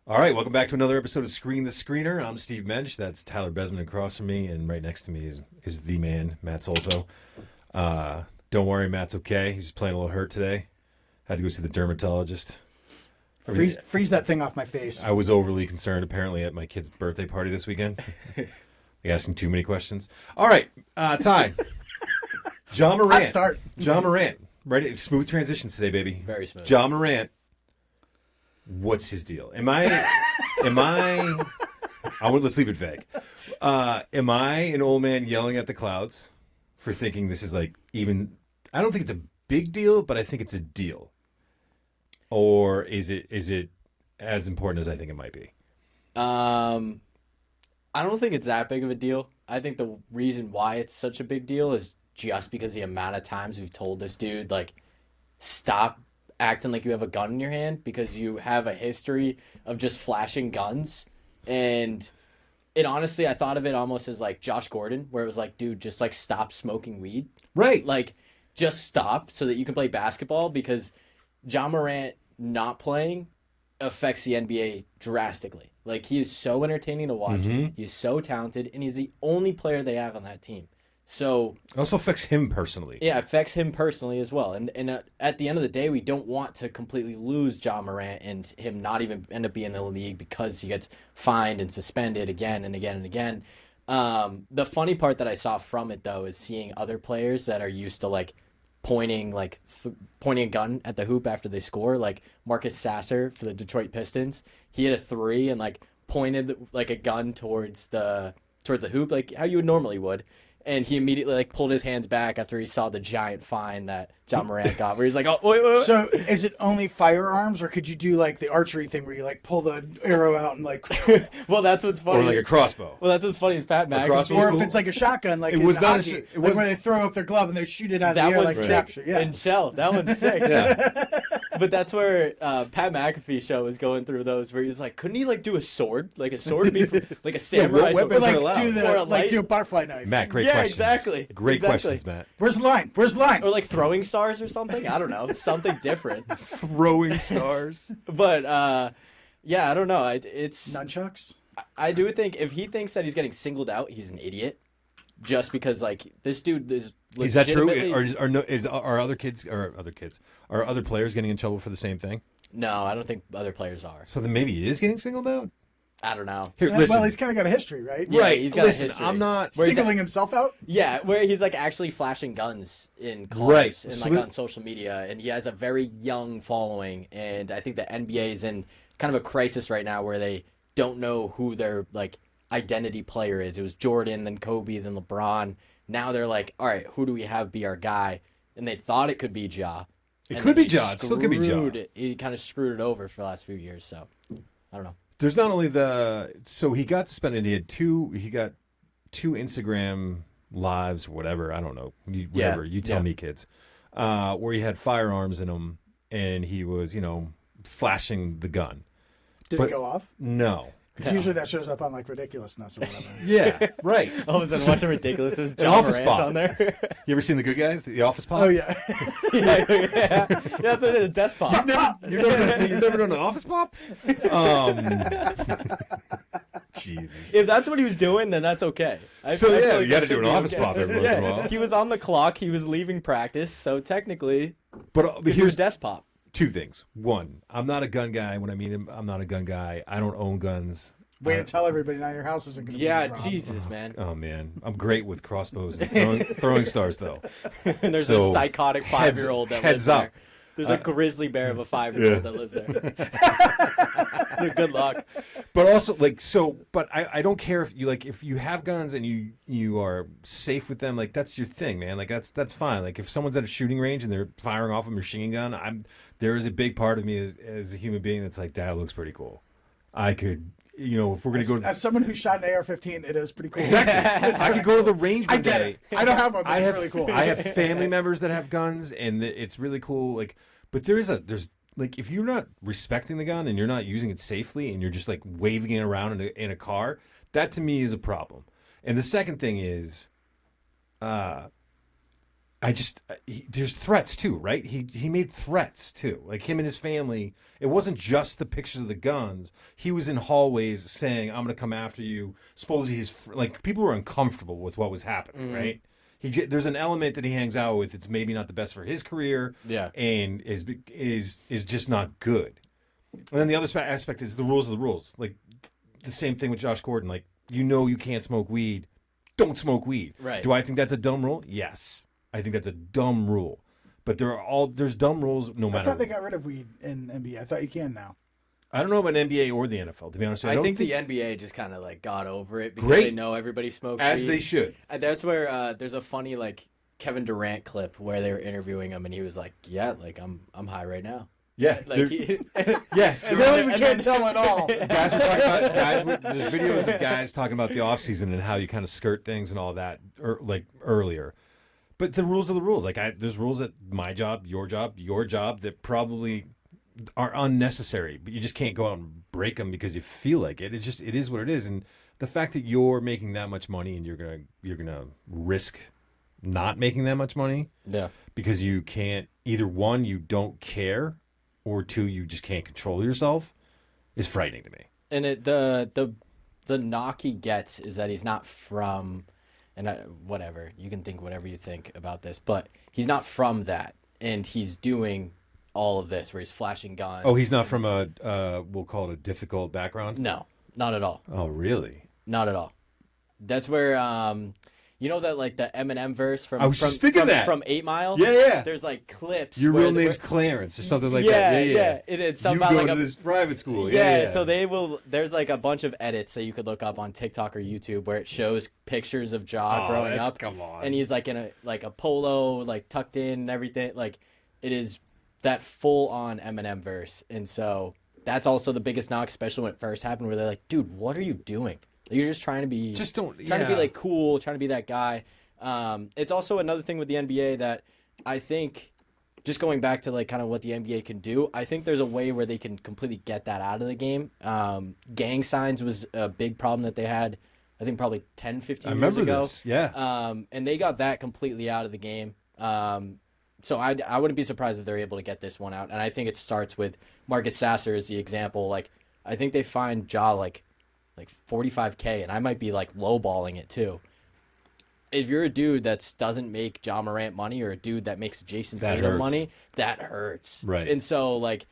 All right, welcome back to another episode of Screen the Screener. I'm Steve Mensch. That's Tyler Besman across from me, and right next to me is the man, Matt Solzo. Don't worry, Matt's okay. He's playing a little hurt today. Had to go see the dermatologist. Freeze that thing off my face. I was overly concerned, apparently, at my kid's birthday party this weekend. Asking too many questions. All right, Ty. Ja Morant. Hot start. Ja Morant. Ready? Smooth transitions today, baby. Very smooth. Ja Morant. What's his deal? Let's leave it vague. Am I an old man yelling at the clouds for thinking this is I don't think it's a big deal, but I think it's a deal. Or is it as important as I think it might be? I don't think it's that big of a deal. I think the reason why it's such a big deal is just because the amount of times we've told this dude, stop acting like you have a gun in your hand because you have a history of just flashing guns. And honestly, I thought of it almost as like Josh Gordon, where it was like, dude, just stop smoking weed. Right. Just stop so that you can play basketball, because Ja Morant not playing affects the NBA drastically. He is so entertaining to watch. Mm-hmm. He is so talented, and he's the only player they have on that team. So it also affects him personally. Yeah, it affects him personally as well. And at the end of the day, we don't want to completely lose Ja Morant and him not even end up being in the league because he gets fined and suspended again and again and again. The funny part that I saw from it, though, is seeing other pplayers that are used to pointing a gun at the hoop after they score, like Marcus Sasser for the Detroit Pistons. He hit a three and pointed a gun towards the hoop, like how you normally would. And he immediately pulled his hands back after he saw the giant fine that Ja Morant got, where he's like, "Oh, wait." So, is it only firearms, or could you do the archery thing where you pull the arrow out and Well, that's what's funny. Or a crossbow. Well, that's what's funny is Pat McAfee. Or if it's a shotgun, it was not hockey, where they throw up their glove and they shoot it out of the air like capture. Yeah. And shell. That one's sick. Yeah. But that's where Pat McAfee show was going through those, where he's like, couldn't he do a sword? A sword would be like a samurai sword. weapons are allowed. Do a butterfly knife. Matt, great Yeah, questions. exactly. Great Exactly. questions, Matt. Where's the line? Where's the line? Or throwing stars or something. I don't know. Something different. Throwing stars. But yeah, I don't know. It's nunchucks. I do think if he thinks that he's getting singled out, he's an idiot. Just because this dude is Is that true? legitimately- Are other players getting in trouble for the same thing? No, I don't think other players are. So then maybe he is getting singled out? I don't know. Here, listen. Well, he's kind of got a history, right? Yeah, right. he's got a Listen, history. I'm not Singling himself out? Yeah, where he's actually flashing guns in cars Right. and So on social media, and he has a very young following. And I think the NBA is in kind of a crisis right now where they don't know who their identity player is. It was Jordan, then Kobe, then LeBron. Now they're all right, who do we have be our guy? And they thought it could be Ja. It could be Ja. It still could be Ja. He kind of screwed it over for the last few years. So I don't know. There's not only so he got suspended. He got two Instagram lives, whatever. I don't know. Whatever. You tell me, kids. Where he had firearms in them, and he was, flashing the gun. Did it go off? No. Because usually that shows up on Ridiculousness or whatever. Yeah, right. All of a sudden, watching Ridiculous, there's An Ja Office Morant's Pop. on there. You ever seen The Good Guys, The Office Pop? Oh, yeah. yeah, that's what it is. Desk pop. You've never done an Office Pop? Jesus. If that's what he was doing, then that's okay. You like got to that do an should be Office okay. Pop every once in a while. He was on the clock. He was leaving practice, so technically, But he was here's desk pop. two things. One, I'm not a gun guy. When I mean him, I'm not a gun guy. I don't own guns. Way to tell everybody now your house isn't going to Yeah, be robbed. Jesus, man. Oh man, I'm great with crossbows and throwing stars though. And there's So, a psychotic 5-year-old that lives heads up. there. There's a grizzly bear of a 5-year-old that lives there. So good luck. But also but I don't care if you have guns and you are safe with them, that's your thing, man. That's fine. If someone's at a shooting range and they're firing off a machine gun, there is a big part of me as a human being that's that looks pretty cool. I could, if we're gonna go to As someone who shot an AR-15, it is pretty cool. exactly, I could go to the range one I get day. it. I don't have one, but it's really cool. I have family members that have guns, and it's really cool. But there's if you're not respecting the gun and you're not using it safely, and you're just waving it around in a car, that to me is a problem. And the second thing is, I there's threats too, right? He made threats too, like him and his family. It wasn't just the pictures of the guns. He was in hallways saying, "I'm going to come after you." Supposedly, like people were uncomfortable with what was happening, right? There's an element that he hangs out with. It's maybe not the best for his career, and is just not good. And then the other aspect is the rules are the rules. Like the same thing with Josh Gordon. Like you can't smoke weed, don't smoke weed. Right. Do I think that's a dumb rule? Yes. I think that's a dumb rule, but there's dumb rules no matter. I thought they got rid of weed in NBA. I thought you can now. I don't know about NBA or the NFL, to be honest. I think the NBA just kind of like got over it because Great. they know everybody smokes as weed. they should. And that's where there's a funny like Kevin Durant clip where they were interviewing him and he was like, "Yeah, like I'm high right now." Yeah, Like yeah. Really, we can't tell at all. Guys were talking about there's videos of guys talking about the off season and how you kind of skirt things and all that, like earlier. But the rules are the rules. Like there's rules at my job, your job that probably are unnecessary, but you just can't go out and break them because you feel like it. It is what it is. And the fact that you're making that much money and you're gonna risk not making that much money, because you can't either one, you don't care, or two, you just can't control yourself, is frightening to me. And the knock he gets is that he's not from. And whatever, you can think whatever you think about this, but he's not from that, and he's doing all of this where he's flashing guns. Oh, he's not from we'll call it a difficult background? No, not at all. Oh, really? Not at all. That's where, you know that like the Eminem verse from I was just thinking that. From 8 Mile? Yeah. There's like clips. Your real name's Clarence or something like that. Yeah. It's You about go like to this private school. Yeah, so there's like a bunch of edits that you could look up on TikTok or YouTube where it shows pictures of Ja growing up. Come on. And he's like in a polo, like tucked in and everything. Like it is that full on Eminem verse. And so that's also the biggest knock, especially when it first happened, where they're like, "Dude, what are you doing? You're just trying to be trying to be like cool, trying to be that guy." It's also another thing with the NBA that I think, just going back to like kind of what the NBA can do, I think there's a way where they can completely get that out of the game. Gang signs was a big problem that they had, I think probably 10, 15 years ago. I remember this, yeah. And they got that completely out of the game. So I wouldn't be surprised if they're able to get this one out. And I think it starts with Marcus Sasser as the example. Like, I think they find Ja like $45K, and I might be like lowballing it too. If you're a dude that doesn't make Ja Morant money, or a dude that makes Jason Tatum money, that hurts. Right. And so like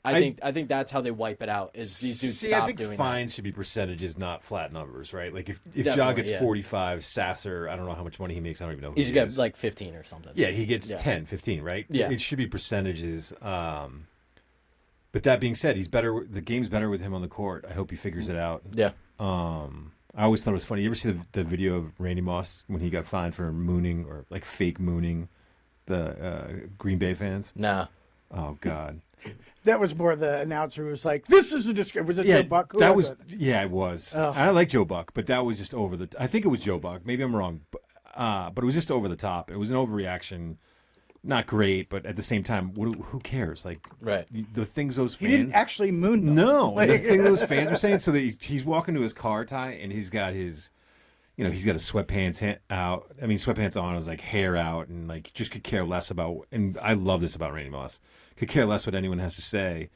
I think that's how they wipe it out, is these dudes stop doing that. I think fines should be percentages, not flat numbers, right? Like if Ja gets 45, Sasser, I don't know how much money he makes. I don't even know. He should get like 15 or something. Yeah, he gets 10, 15, right? Yeah. It should be percentages. But that being said, he's better. The game's better with him on the court. I hope he figures it out. Yeah. I always thought it was funny. You ever see the video of Randy Moss when he got fined for mooning, or like fake mooning the Green Bay fans? Nah. Oh God. That was more the announcer who was like, "This is a disc." Was it Joe Buck? Who was it? Yeah, it was. Oh. I like Joe Buck, but that was just over the. I think it was Joe Buck. Maybe I'm wrong, but it was just over the top. It was an overreaction. Not great, but at the same time, who cares? Like, right? The things those fans. He didn't actually moon them. No, the thing those fans were saying. So he's walking to his car, Ty, and he's got his, he's got his sweatpants out. I mean, sweatpants on, his like hair out, and like just could care less about. And I love this about Randy Moss. Could care less what anyone has to say.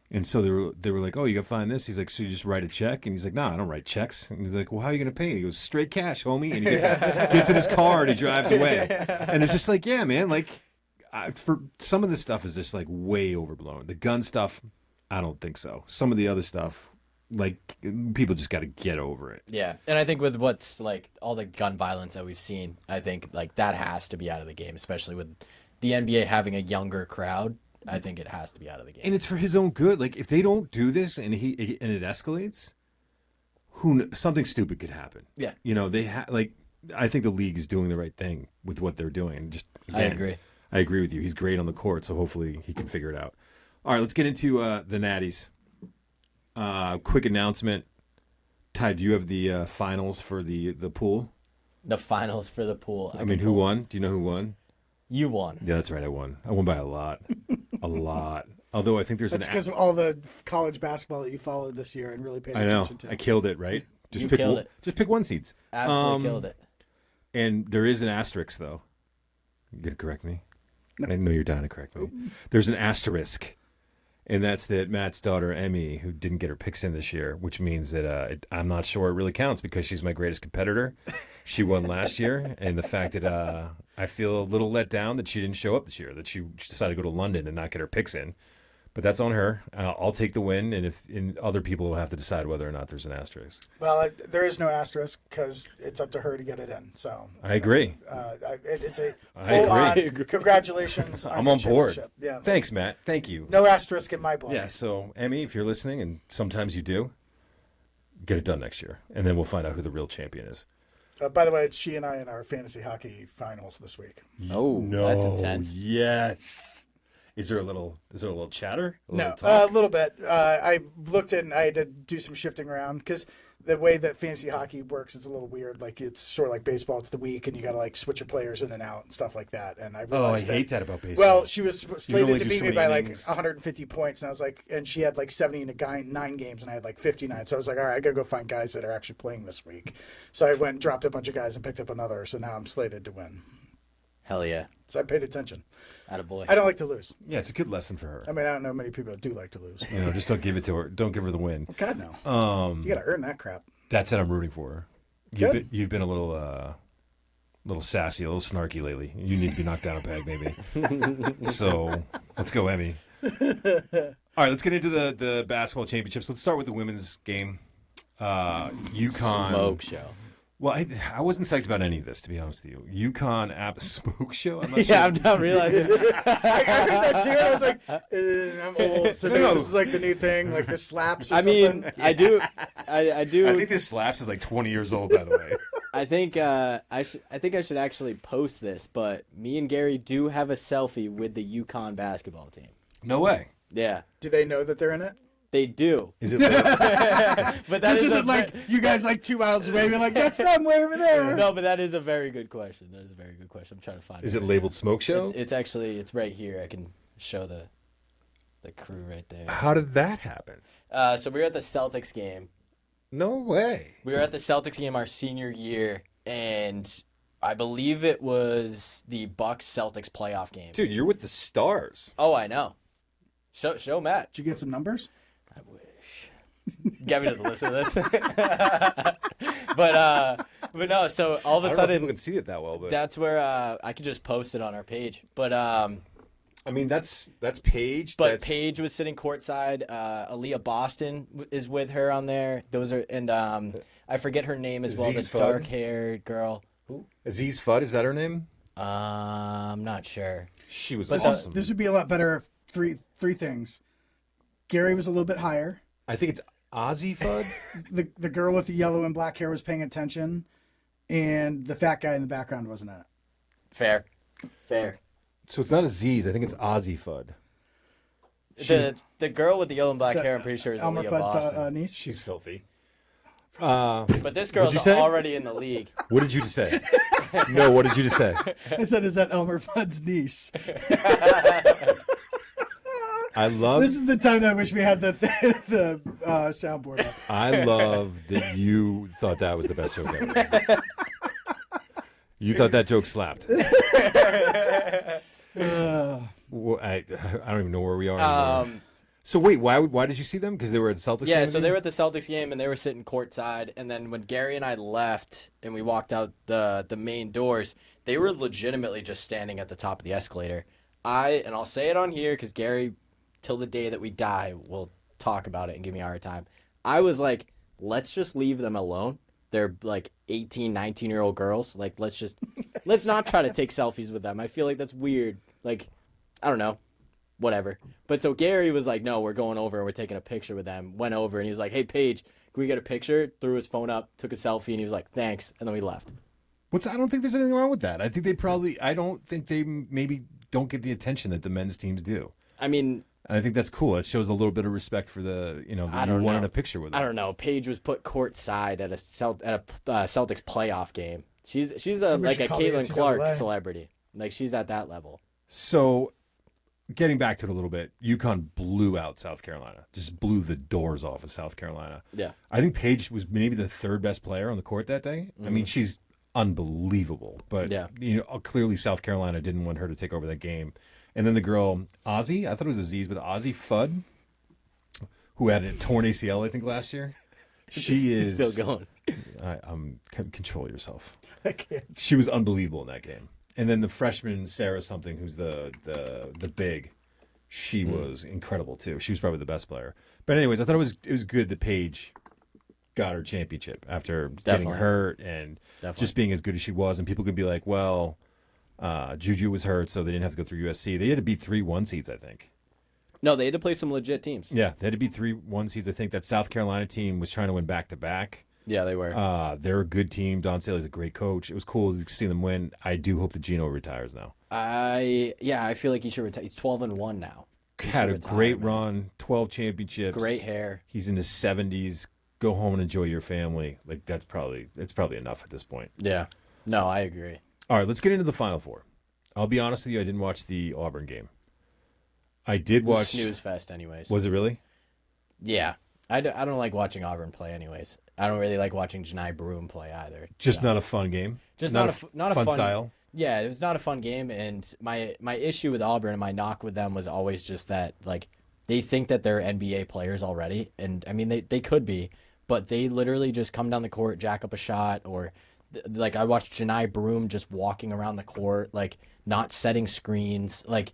And so they were like, "Oh, you got to find this." He's like, "So you just write a check?" And he's like, "No, I don't write checks." And he's like, "Well, how are you going to pay?" He goes, "Straight cash, homie." And he gets in his car and he drives away. And it's just like, yeah, man, like. For some of this stuff is just like way overblown. The gun stuff, I don't think so. Some of the other stuff, like people just got to get over it. Yeah, and I think with what's like all the gun violence that we've seen, I think like that has to be out of the game, especially with the NBA having a younger crowd. I think it has to be out of the game, and it's for his own good. Like if they don't do this and it escalates, something stupid could happen. Yeah, I think the league is doing the right thing with what they're doing. And just again, I agree with you. He's great on the court, so hopefully he can figure it out. All right, let's get into the Natties. Quick announcement. Ty, do you have the finals for the pool? The finals for the pool. I mean, who won? Do you know who won? You won. Yeah, that's right. I won. I won by a lot. A lot. Although I think there's That's because of all the college basketball that you followed this year and really paid attention to. I killed it, right? Killed it. Just pick one seeds. Absolutely killed it. And there is an asterisk, though. You gonna correct me? I know you're dying to correct me. There's an asterisk, and that's that Matt's daughter Emmy, who didn't get her picks in this year, which means that I'm not sure it really counts because she's my greatest competitor. She won last year, and the fact that I feel a little let down that she didn't show up this year, that she decided to go to London and not get her picks in. But that's on her. I'll take the win, and other people will have to decide whether or not there's an asterisk. Well, there is no asterisk because it's up to her to get it in. So I agree. It's a I agree. full-on congratulations. I'm the on board. championship. Yeah. Thanks, Matt. Thank you. No asterisk in my book. Yeah, so, Emmy, if you're listening, and sometimes you do, get it done next year, and then we'll find out who the real champion is. By the way, it's she and I in our fantasy hockey finals this week. Oh, No, that's intense. Yes. Is there a little chatter? No, a little bit. I looked in. I had to do some shifting around because the way that fantasy hockey works, it's a little weird. Like it's sort of like baseball. It's the week, and you got to like switch your players in and out and stuff like that. And I realized hate that about baseball. Well, she was only slated to do beat so me many by innings. like 150 points, and I was like, and she had like 79 games, and I had like 59. So I was like, all right, I gotta go find guys that are actually playing this week. So I went and dropped a bunch of guys and picked up another. So now I'm slated to win. Hell yeah. So I paid attention. Attaboy. I don't like to lose. Yeah, it's a good lesson for her. I mean, I don't know many people that do like to lose. Just don't give it to her. Don't give her the win. God no. You gotta earn that crap. That's it. I'm rooting for her. Good. You've been a little sassy, a little snarky lately. You need to be knocked down a peg, maybe. So let's go, Emmy. All right, let's get into the basketball championships. Let's start with the women's game. UConn. Smoke show. Well, I wasn't psyched about any of this, to be honest with you. UConn app smoke show. I'm not Yeah, sure. I'm not realizing. I heard that too. And I was like, I'm old, so maybe No. this is like the new thing, like the slaps. Or I something. mean, I do. I do. I think this slaps is like 20 years old, by the way. I think I should actually post this, but me and Gary do have a selfie with the UConn basketball team. No way. Yeah, Do they know that they're in it? they do. Is it? But that This is isn't like you guys like 2 miles away. You're like, that's them way over there. No, but that is a very good question. That is a very good question. I'm trying to find Is it. it labeled smoke show? It's actually right here. I can show the crew right there. How did that happen? So we were at the Celtics game. No way. We were at the Celtics game our senior year, and I believe it was the Bucks Celtics playoff game. Dude, you're with the stars. Oh, I know. Show Matt. Did you get some numbers? I wish. Gabby doesn't listen to this. but no, so all of a I don't know if sudden people can see it that well, but that's where I could just post it on our page. But I mean that's Paige. But that's... Paige was sitting courtside. Aaliyah Boston is with her on there. Those are I forget her name as well. Aziz The Fudd? dark-haired girl. Who? Aziz Fudd, is that her name? I'm not sure. She was But awesome. This would be a lot better if three things. Gary was a little bit higher. I think it's Ozzy Fudd. The girl with the yellow and black hair was paying attention, and the fat guy in the background wasn't in it. Fair. So it's not Aziz. I think it's Ozzy Fudd. The girl with the yellow and black Is that hair, I'm pretty sure is Elmer Aaliyah Fudd's Boston. niece. She's filthy. But this girl's you say? already in the league. What did you just say? No, what did you just say? I said, is that Elmer Fudd's niece? I love. This is the time that I wish we had the soundboard up. I love that you thought that was the best joke ever. You thought that joke slapped. Well, I don't even know where we are anymore. So wait, why did you see them? Because they were at the Celtics Yeah, game so again? they were at the Celtics game and they were sitting courtside. And then when Gary and I left and we walked out the main doors, they were legitimately just standing at the top of the escalator. And I'll say it on here because Gary, till the day that we die, will talk about it and give me a hard time. I was like, let's just leave them alone. They're like 18, 19-year-old girls. Like, let's not try to take selfies with them. I feel like that's weird. Like, I don't know. Whatever. But so Gary was like, no, we're going over and we're taking a picture with them. Went over and he was like, hey, Paige, can we get a picture? Threw his phone up, took a selfie, and he was like, thanks. And then we left. I don't think there's anything wrong with that. I don't think they maybe don't get the attention that the men's teams do. I mean, And I think that's cool. It shows a little bit of respect for the, I you don't wanted know. a picture with them. I don't know. Paige was put courtside at a Celtics playoff game. She's Somebody like a should call the Caitlin Clark NCAA. celebrity. Like, she's at that level. So, getting back to it a little bit, UConn blew out South Carolina. Just blew the doors off of South Carolina. Yeah. I think Paige was maybe the third best player on the court that day. I mean, she's unbelievable. But clearly South Carolina didn't want her to take over that game. And then the girl Ozzy, I thought it was Aziz, but Ozzy Fudd, who had a torn ACL, I think, last year. She is still going. Control yourself. I can't. She was unbelievable in that game. And then the freshman Sarah something, who's the big, she was incredible too. She was probably the best player. But anyways, I thought it was good that Paige got her championship after getting hurt and just being as good as she was. And people could be like, well, Juju was hurt, so they didn't have to go through USC. They had to beat 3 1 seeds, I think. No, they had to play some legit teams. Yeah, they had to beat 3 1 seeds. I think that South Carolina team was trying to win back-to-back. Yeah, they were. They're a good team. Don Staley's a great coach. It was cool to see them win. I do hope that Gino retires now. I feel like he should retire. He's 12-1 now. Had a great run, 12 championships. Great hair. He's in his 70s. Go home and enjoy your family. Like it's probably enough at this point. Yeah. No, I agree. All right, let's get into the Final Four. I'll be honest with you, I didn't watch the Auburn game. I did watch snooze fest anyways. Was it really? Yeah. I don't like watching Auburn play anyways. I don't really like watching Janai Broom play either. Just not a fun game. Just not a fun style. Yeah, it was not a fun game, and my issue with Auburn and my knock with them was always just that like they think that they're NBA players already, and I mean they could be, but they literally just come down the court, jack up a shot, or like I watched Janai Broom just walking around the court, like not setting screens, like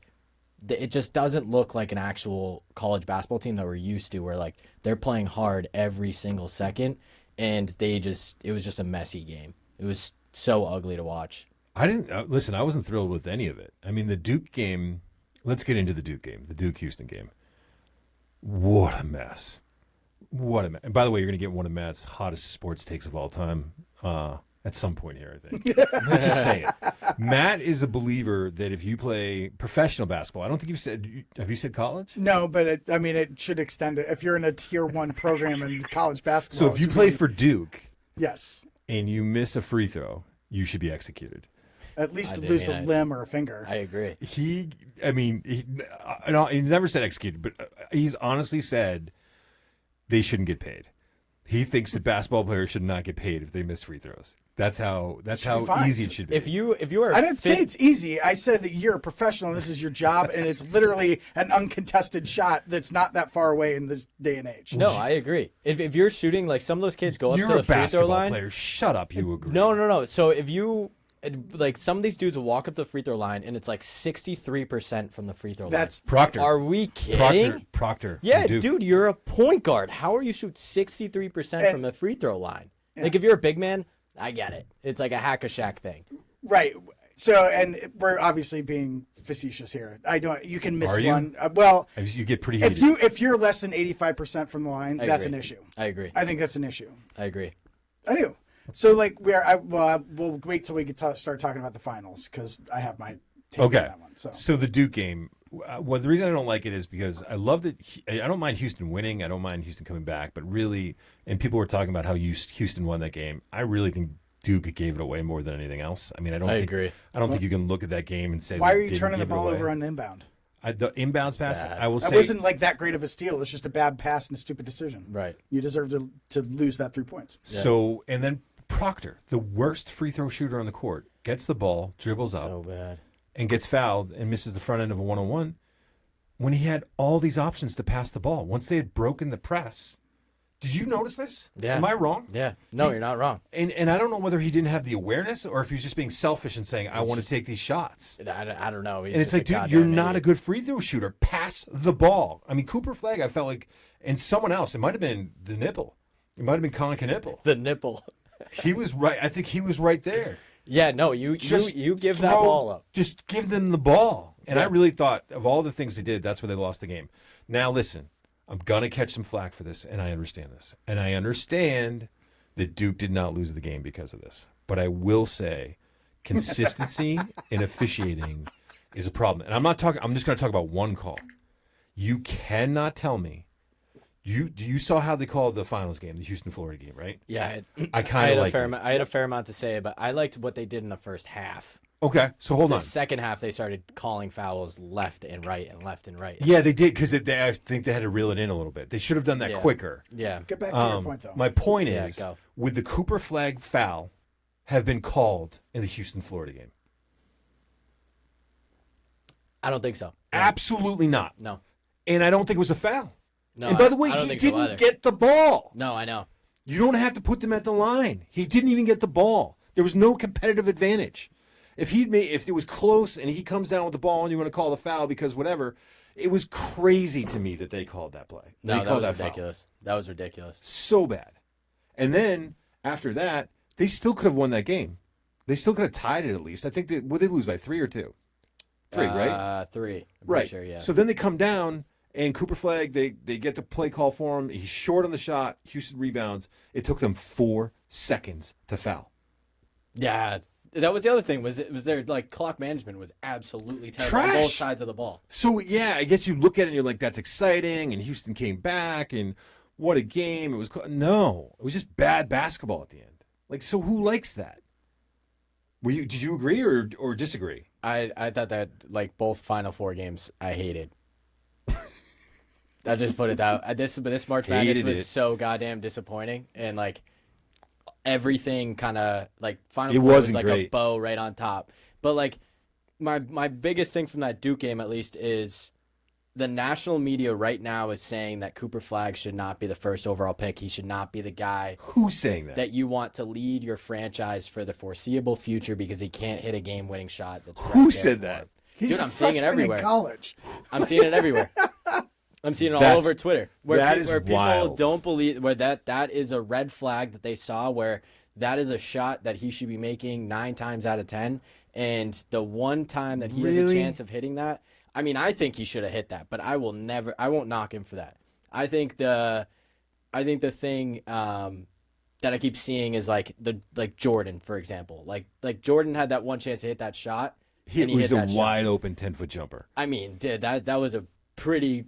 it just doesn't look like an actual college basketball team that we're used to, where like they're playing hard every single second, and it was just a messy game. It was so ugly to watch. I didn't listen. I wasn't thrilled with any of it. I mean, the Duke game. Let's get into the Duke game, the Duke-Houston game. What a mess! What a mess! And by the way, you're going to get one of Matt's hottest sports takes of all time at some point here, I think. Let's just say it. Matt is a believer that if you play professional basketball, I don't think you've said. Have you said college? No, but it should extend it. If you're in a tier 1 program in college basketball, so if you play for Duke, yes, and you miss a free throw, you should be executed. At least lose a limb or a finger. I agree. He never said executed, but he's honestly said they shouldn't get paid. He thinks that basketball players should not get paid if they miss free throws. That's how easy it should be. If you are, I didn't say it's easy. I said that you're a professional and this is your job, and it's literally an uncontested shot that's not that far away in this day and age. No, I agree. If you're shooting, like some of those kids go up you're to the a free throw basketball line. player. Shut up. You agree? No. So if you like some of these dudes will walk up to the free throw line and it's like 63% from the free throw line. That's Proctor. Are we kidding? Proctor. Yeah, dude, you're a point guard. How are you shoot 63% from the free throw line? Yeah. Like if you're a big man, I get it. It's like a hack-a-shack thing. Right. So, and we're obviously being facetious here. You can miss Are you? one. Well, You get pretty heated. if you're less than 85% from the line, that's an issue. I agree. I think that's an issue. I agree. I do. So, like, we'll wait till we start talking about the finals because I have my take on that one. So the Duke game. Well, the reason I don't like it is because I love that. I don't mind Houston winning. I don't mind Houston coming back. But really, and people were talking about how Houston won that game. I really think Duke gave it away more than anything else. I mean, I agree. I don't think you can look at that game and say, why are you turning the ball over on the inbound? The inbounds pass, I will say, that wasn't like that great of a steal. It was just a bad pass and a stupid decision. Right. You deserve to lose that 3 points. Yeah. So, and then Proctor, the worst free throw shooter on the court, gets the ball, dribbles up, so bad, and gets fouled and misses the front end of a 1-on-1 when he had all these options to pass the ball. Once they had broken the press. Did you notice this? Yeah. Am I wrong? Yeah. No, you're not wrong. And I don't know whether he didn't have the awareness or if he was just being selfish and saying, I want to take these shots. I don't know. And it's like, dude, you're not a good free throw shooter. Pass the ball. I mean, Cooper Flagg, I felt like, and someone else, it might have been the nipple. It might have been Colin Knipple. The nipple. He was right. I think he was right there. Yeah, no, you give that ball up. Just give them the ball. And I really thought of all the things they did, that's where they lost the game. Now, listen, I'm going to catch some flack for this, and I understand this. And I understand that Duke did not lose the game because of this. But I will say consistency in officiating is a problem. And I'm just going to talk about one call. You cannot tell me. You saw how they called the finals game, the Houston-Florida game, right? Yeah. I kind of liked it. I had a fair amount to say, but I liked what they did in the first half. Okay, so hold on. The second half, they started calling fouls left and right and left and right. Yeah, they did because I think they had to reel it in a little bit. They should have done that quicker. Yeah. Get back to your point, though. My point is, with the Cooper Flagg foul, have been called in the Houston, Florida game? I don't think so. Absolutely not. No. And I don't think it was a foul. No. And by the way, I don't he think so didn't either. get the ball. No, I know. You don't have to put them at the line. He didn't even get the ball. There was no competitive advantage. If it was close and he comes down with the ball and you want to call the foul because whatever, it was crazy to me that they called that play. No, They that called was foul. ridiculous. That was ridiculous. So bad. And then after that, they still could have won that game. They still could have tied it at least. I think would they lose by 3 or 2? 3, right? 3. I'm Right. pretty sure, yeah. So then they come down and Cooper Flag, they get the play call for him. He's short on the shot. Houston rebounds. It took them 4 seconds to foul. Yeah. That was the other thing. Was their like clock management was absolutely terrible on Trash. both sides of the ball. So yeah, I guess you look at it and you're like, that's exciting, and Houston came back, and what a game. It was no, it was just bad basketball at the end. Like, so who likes that? Did you agree or disagree? I thought that like both Final Four games I hated. I just put it out. This March Madness Hated was it. so goddamn disappointing, and like everything kind of like Final It Four was wasn't like a great. bow right on top. But like my biggest thing from that Duke game at least is the national media right now is saying that Cooper Flag should not be the first overall pick. He should not be the guy Who's saying that? that you want to lead your franchise for the foreseeable future because he can't hit a game-winning shot. That's right Who there said for that? him. He's Dude, a I'm seeing it freshman everywhere. in college. I'm seeing it everywhere. I'm seeing it all That's- over Twitter. Where, that is where people wild. don't believe where that is a red flag that they saw where that is a shot that he should be making 9 times out of 10. And the one time that he has a Really? chance of hitting that, I mean, I think he should have hit that, but I won't knock him for that. I think the thing that I keep seeing is like Jordan, for example. Like Jordan had that one chance to hit that shot. He and he was hit a that shot. wide open 10-foot jumper. I mean, dude, that was a pretty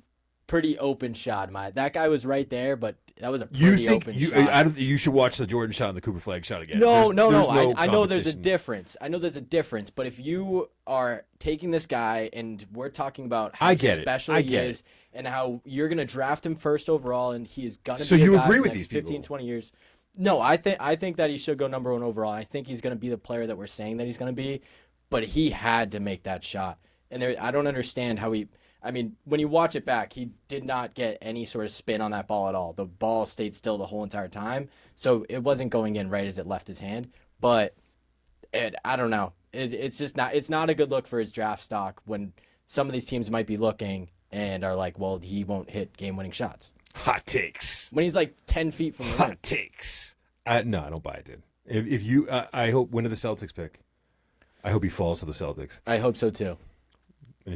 open shot. That guy was right there, but that was a You pretty think open you? shot. You should watch the Jordan shot and the Cooper Flag shot again. No, There's I know there's a competition. difference. I know there's a difference. But if you are taking this guy and we're talking about how I get it. special I he get is and how you're going to draft him first overall and he is going to So be a you guy agree for with the next these people? 15, 20 years. No, I think that he should go number 1 overall. I think he's going to be the player that we're saying that he's going to be. But he had to make that shot. And I don't understand how I mean, when you watch it back, he did not get any sort of spin on that ball at all. The ball stayed still the whole entire time. So it wasn't going in right as it left his hand. But I don't know. It's just not. It's not a good look for his draft stock when some of these teams might be looking and are like, well, he won't hit game-winning shots. Hot takes. When he's like 10 feet from the rim. Hot takes. No, I don't buy it, dude. If you, I hope. When do the Celtics pick? I hope he falls to the Celtics. I hope so too.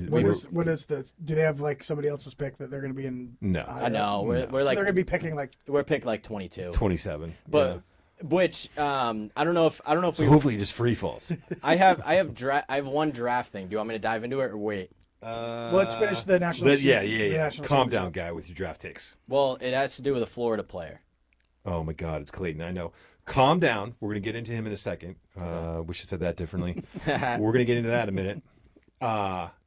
What is the? Do they have like somebody else's pick that they're going to be in? No. I know. We're So like they're going to be picking like. we're picked like 22. 27? But yeah. which I don't know if So hopefully he just free falls. I have one draft thing. Do you want me to dive into it or wait? Let's finish the national. Yeah. the national Calm championship. down, guy, with your draft takes. Well, it has to do with a Florida player. Oh my God, it's Clayton. I know. Calm down. We're gonna get into him in a second. Wish I said that differently. We're gonna get into that in a minute.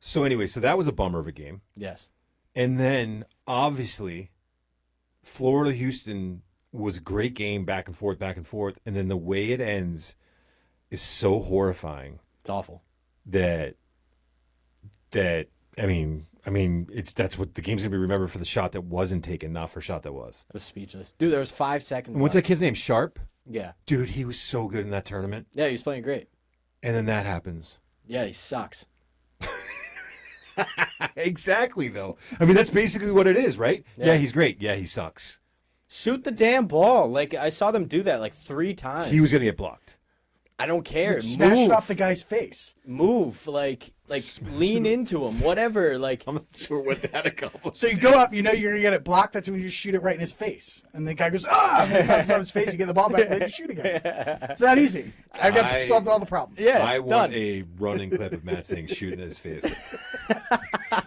So anyway, so that was a bummer of a game. Yes. And then obviously, Florida Houston was a great game, back and forth, back and forth. And then the way it ends is so horrifying It's awful. that I mean that's what the game's gonna be remembered for, the shot that wasn't taken, not for a shot that was. I was speechless. Dude, there was 5 seconds And what's left. that kid's name? Sharp? Yeah. Dude, he was so good in that tournament. Yeah, he was playing great. And then that happens. Yeah, he sucks. Exactly, though. I mean, that's basically what it is, right? Yeah. Yeah, he's great. Yeah, he sucks. Shoot the damn ball. Like, I saw them do that like 3 times. He was going to get blocked. I don't care. Smash Move. it off the guy's face. Move. Like lean into him. Whatever. Like, I'm not sure what that accomplished. So you go up, you know you're gonna get it blocked. That's when you shoot it right in his face, and the guy goes, "Ah!" And then it pops on his face. You get the ball back, and then you shoot again. It's that easy. I've got solved all the problems. Yeah, I want done. a running clip of Matt saying shooting in his face.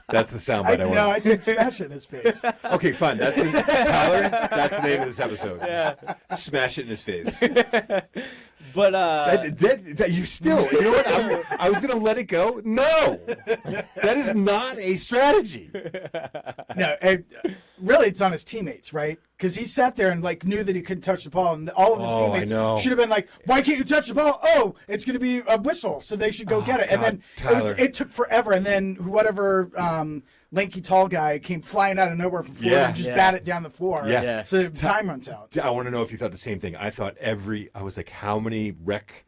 That's the soundbite I want. No, I said smash it in his face. Okay, fine. Tyler. That's the name of this episode. Yeah. Smash it in his face. But That you still. You know what? I was gonna let it go. No, that is not a strategy. No, really, it's on his teammates, right? Because he sat there and like knew that he couldn't touch the ball, and all of his Oh, I teammates know. should have been like, "Why can't you touch the ball? Oh, it's going to be a whistle, so they should go get it." And God, then Tyler. it took forever, and then whatever lanky tall guy came flying out of nowhere from Florida Yeah. and just Yeah. bat it down the floor. Yeah. So time runs out. I want to know if you thought the same thing. I thought I was like, how many rec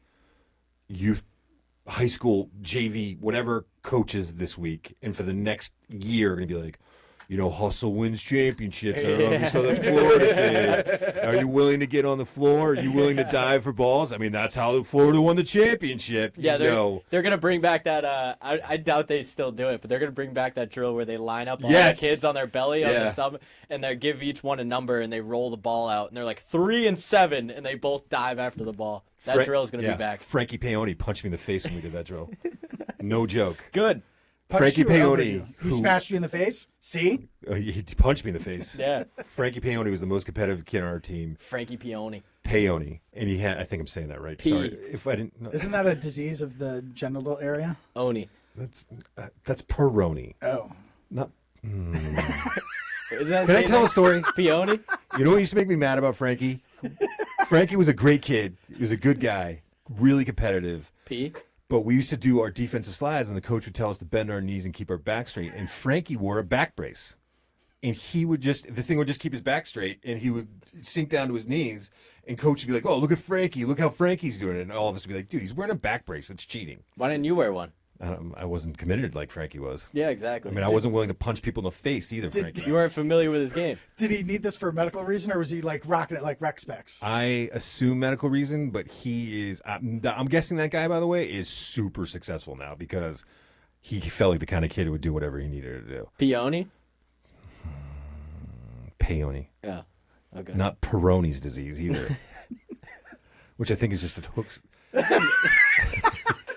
youth, high school, JV, whatever coaches this week and for the next year are going to be like, hustle wins championships. I don't know if you saw that Florida kid. Are you willing to get on the floor? Are you willing to dive for balls? I mean, that's how Florida won the championship. yeah, No. they're gonna bring back that. I doubt they still do it, but they're gonna bring back that drill where they line up all Yes. the kids on their belly on Yeah. the sub, and they give each one a number, and they roll the ball out, and they're like 3 and 7, and they both dive after the ball. That drill is gonna be back. Frankie Paoni punched me in the face when we did that drill. No joke. Good. Punched Frankie you or over Paoni, you? He who- smashed you in the face. See, He punched me in the face. Yeah. Frankie Paoni was the most competitive kid on our team. Frankie Peony. Paoni, and he had. I think I'm saying that right. P. Sorry if I didn't. No, isn't that a disease of the genital area? Oni. that's Peroni, Oh, not. Isn't that Can I say tell a that? story? Peony? You know what used to make me mad about Frankie? Frankie was a great kid. He was a good guy, really competitive. P? But we used to do our defensive slides, and the coach would tell us to bend our knees and keep our back straight. And Frankie wore a back brace, and the thing would just keep his back straight, and he would sink down to his knees. And coach would be like, "Oh, look at Frankie! Look how Frankie's doing it." And all of us would be like, "Dude, he's wearing a back brace. That's cheating." Why didn't you wear one? I wasn't committed like Frankie was. Yeah, exactly. I mean, I wasn't willing to punch people in the face either, Frankie. You weren't familiar with his game. did he need this for a medical reason, or was he like rocking it like Rec Specs? I assume medical reason, but he is. I'm guessing that guy, by the way, is super successful now because he felt like the kind of kid who would do whatever he needed to do. Peony? Peony, Yeah. Okay. not Peroni's disease either, which I think is just a hooks.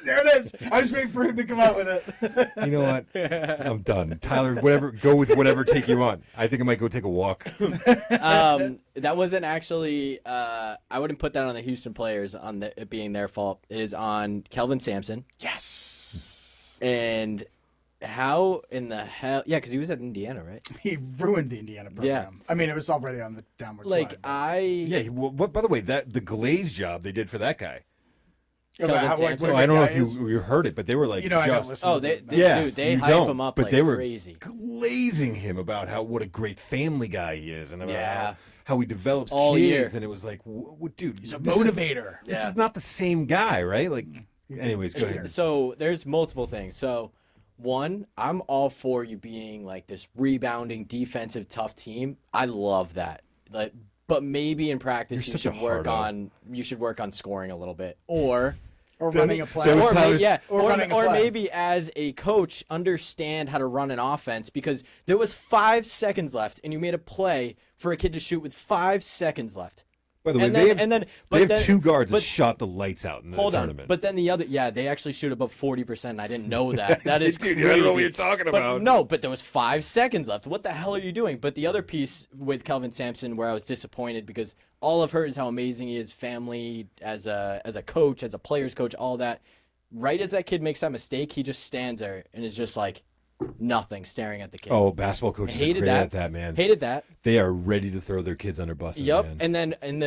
There it is. I was waiting for him to come out with it. You know what? I'm done. Tyler, go with whatever take you want. I think I might go take a walk. That wasn't actually. I wouldn't put that on the Houston players on it being their fault. It is on Kelvin Sampson. Yes. And how in the hell? Yeah, because he was at Indiana, right? He ruined the Indiana program. I mean, it was already on the downward slide. Yeah. Well, by the way, the glaze job they did for that guy. About Kelvin how, Sampson. what So a I don't know guy if is. you heard it, but they were like, You know, I don't just listen. Oh, they Yes, they you hype don't, him up but like they were crazy. glazing him about what a great family guy he is, and about Yeah. how he develops All kids, year. and it was like, dude, He's a this is- motivator. This Yeah. is not the same guy, right? Like, anyways, go ahead. So there's multiple things. So one, I'm all for you being like this rebounding, defensive, tough team. I love that. Like, but maybe in practice You're you such a should work hardo. on scoring a little bit, or Or running a play. that was or, Tyler's- yeah, or or, running a or play. maybe as a coach understand how to run an offense, because there was 5 seconds left and you made a play for a kid to shoot with 5 seconds left. By the way, And they then- have, and then- they but have then- two guards that but- shot the lights out in the Hold on, tournament. but then the other, they actually shoot above 40%. I didn't know that. That is Dude, crazy. you don't know what you're talking But about. no, but there was 5 seconds left. What the hell are you doing? But the other piece with Kelvin Sampson, where I was disappointed because all I've heard is how amazing he is, family as a coach, as a player's coach, all that. Right as that kid makes that mistake, he just stands there and is just like nothing, staring at the kid. Oh, basketball coaches are hated great that. at that, man. Hated that. They are ready to throw their kids under buses, Yep. man. And then in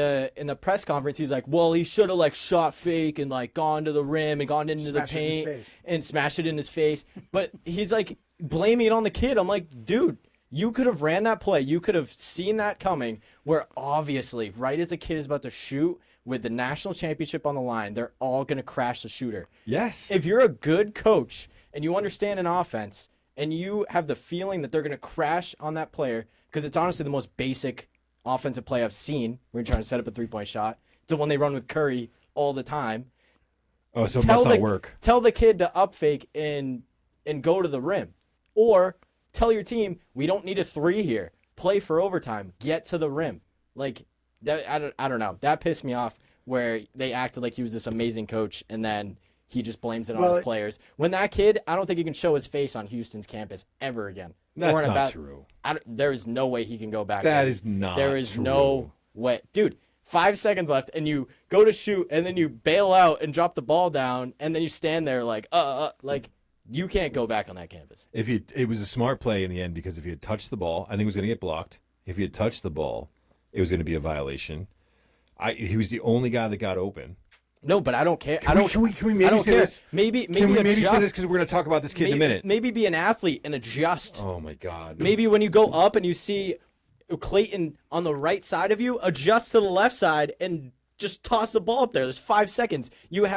the press conference, he's like, "Well, he should have like shot fake and like gone to the rim and gone into Smash the it in his paint face. and smashed it in his face." But he's like blaming it on the kid. I'm like, dude, you could have ran that play. You could have seen that coming. Where obviously, right as a kid is about to shoot with the national championship on the line, they're all gonna crash the shooter. Yes. If you're a good coach and you understand an offense and you have the feeling that they're going to crash on that player, because it's honestly the most basic offensive play I've seen. We're trying to set up a 3-point shot. It's the one they run with Curry all the time. oh, so it must not work. Tell the kid to up fake and go to the rim. Or tell your team, we don't need a 3 here. Play for overtime. Get to the rim. Like, that, I don't know. That pissed me off where they acted like he was this amazing coach and then he just blames it on Well, his players. When that kid, I don't think he can show his face on Houston's campus ever again. That's not true. There is no way he can go back. That is not There is true. no way. Dude, 5 seconds left, and you go to shoot, and then you bail out and drop the ball down, and then you stand there like, you can't go back on that campus. It was a smart play in the end because if he had touched the ball, I think it was going to get blocked. If he had touched the ball, it was going to be a violation. He was the only guy that got open. No, but I don't care. Can we maybe say this? Maybe Can we maybe adjust. say this because we're going to talk about this kid in a minute? Maybe be an athlete and adjust. Oh my God. Maybe when you go up and you see Clayton on the right side of you, adjust to the left side and just toss the ball up there. There's 5 seconds. You're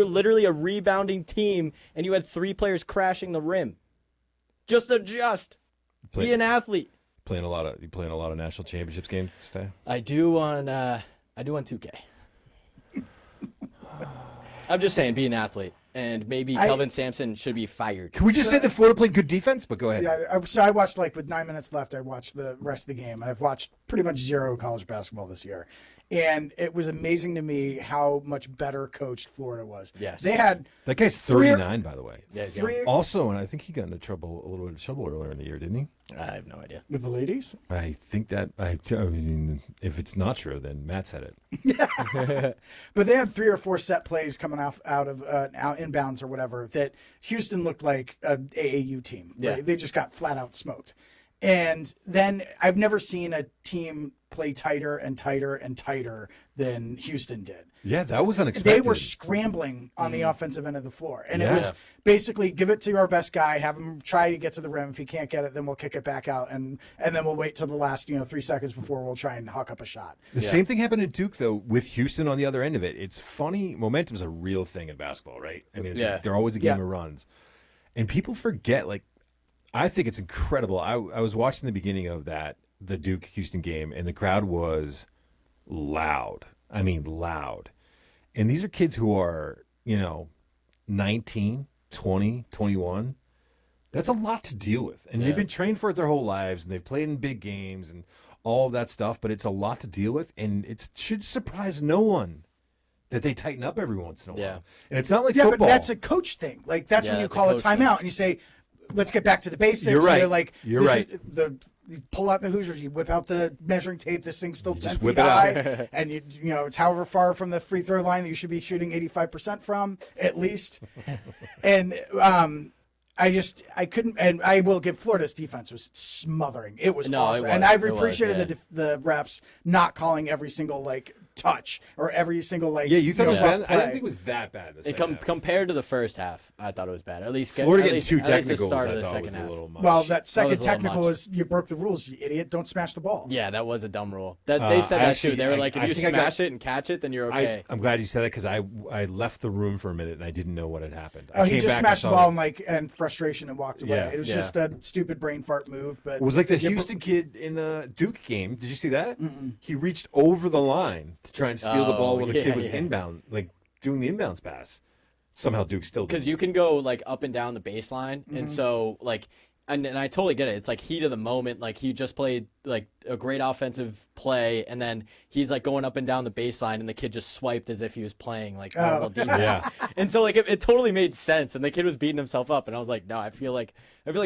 literally a rebounding team, and you had 3 players crashing the rim. Just adjust. Be an athlete. You playing a lot of national championships games today? I do on 2K. I'm just saying, be an athlete, and maybe Kelvin Sampson should be fired. Can we just say that Florida played good defense? But go ahead. Yeah, so I watched with 9 minutes left. I watched the rest of the game, and I've watched pretty much zero college basketball this year. And it was amazing to me how much better coached Florida was. Yes. They had That guy's 39, by the way. Yeah, he's three Also, and I think he got into a little bit of trouble earlier in the year, didn't he? I have no idea. with the ladies. I think that I mean, if it's not true, then Matt said it. But they had 3 or 4 set plays coming out of out inbounds or whatever that Houston looked like an AAU team. Yeah. They just got flat out smoked. And then I've never seen a team play tighter and tighter and tighter than Houston did. Yeah, that was unexpected. They were scrambling on the offensive end of the floor. And it Yeah. was basically give it to our best guy, have him try to get to the rim. If he can't get it, then we'll kick it back out. And then we'll wait till the last 3 seconds before we'll try and hawk up a shot. The same thing happened at Duke, though, with Houston on the other end of it. It's funny. Momentum's a real thing in basketball, right? I mean, they're always a game of runs. And people forget, I think it's incredible. I was watching the beginning of the Duke-Houston game, and the crowd was loud. I mean, loud. And these are kids who are, 19, 20, 21. That's a lot to deal with. And they've been trained for it their whole lives, and they've played in big games and all of that stuff, but it's a lot to deal with, and it should surprise no one that they tighten up every once in a while. Yeah. And it's not like Yeah, football. but that's a coach thing. That's when you that's a call a coach timeout thing. and you say, let's get back to the basics. You're right. You're You're right. You pull out the Hoosiers, you whip out the measuring tape. This thing's still 10 just feet whip it out. high, and it's however far from the free throw line that you should be shooting 85% from, at least. And I couldn't, and I will give Florida's defense was smothering. It was awesome, and I've appreciated the refs not calling every single touch or every single Yeah, you thought it was bad? I play. didn't think it was that bad. In the second half. Compared to the first half, I thought it was bad. At least Florida at getting least, two at least the technicals, start I of the thought second was a half. little much. Well, that second was a little technical much. was you broke the rules, you idiot. Don't smash the ball. Yeah, that was a dumb rule. They said that actually, too. They were I- like, if I you think I got- smash it and catch it, then you're okay. I'm glad you said that because I left the room for a minute and I didn't know what had happened. Oh, I he came just back, smashed I the saw ball and frustration and walked away. Yeah. It was Yeah. just a stupid brain fart move. But It was like the Houston kid in the Duke game. Did you see that? He reached over the line to try and steal the ball while the kid was inbound, doing the inbounds pass. Somehow Duke still did. Because you can go up and down the baseline, and so and I totally get it. It's heat of the moment. He just played a great offensive play, and then he's going up and down the baseline, and the kid just swiped as if he was playing normal defense. Yeah. And so it totally made sense, and the kid was beating himself up, and I was like, no, I feel like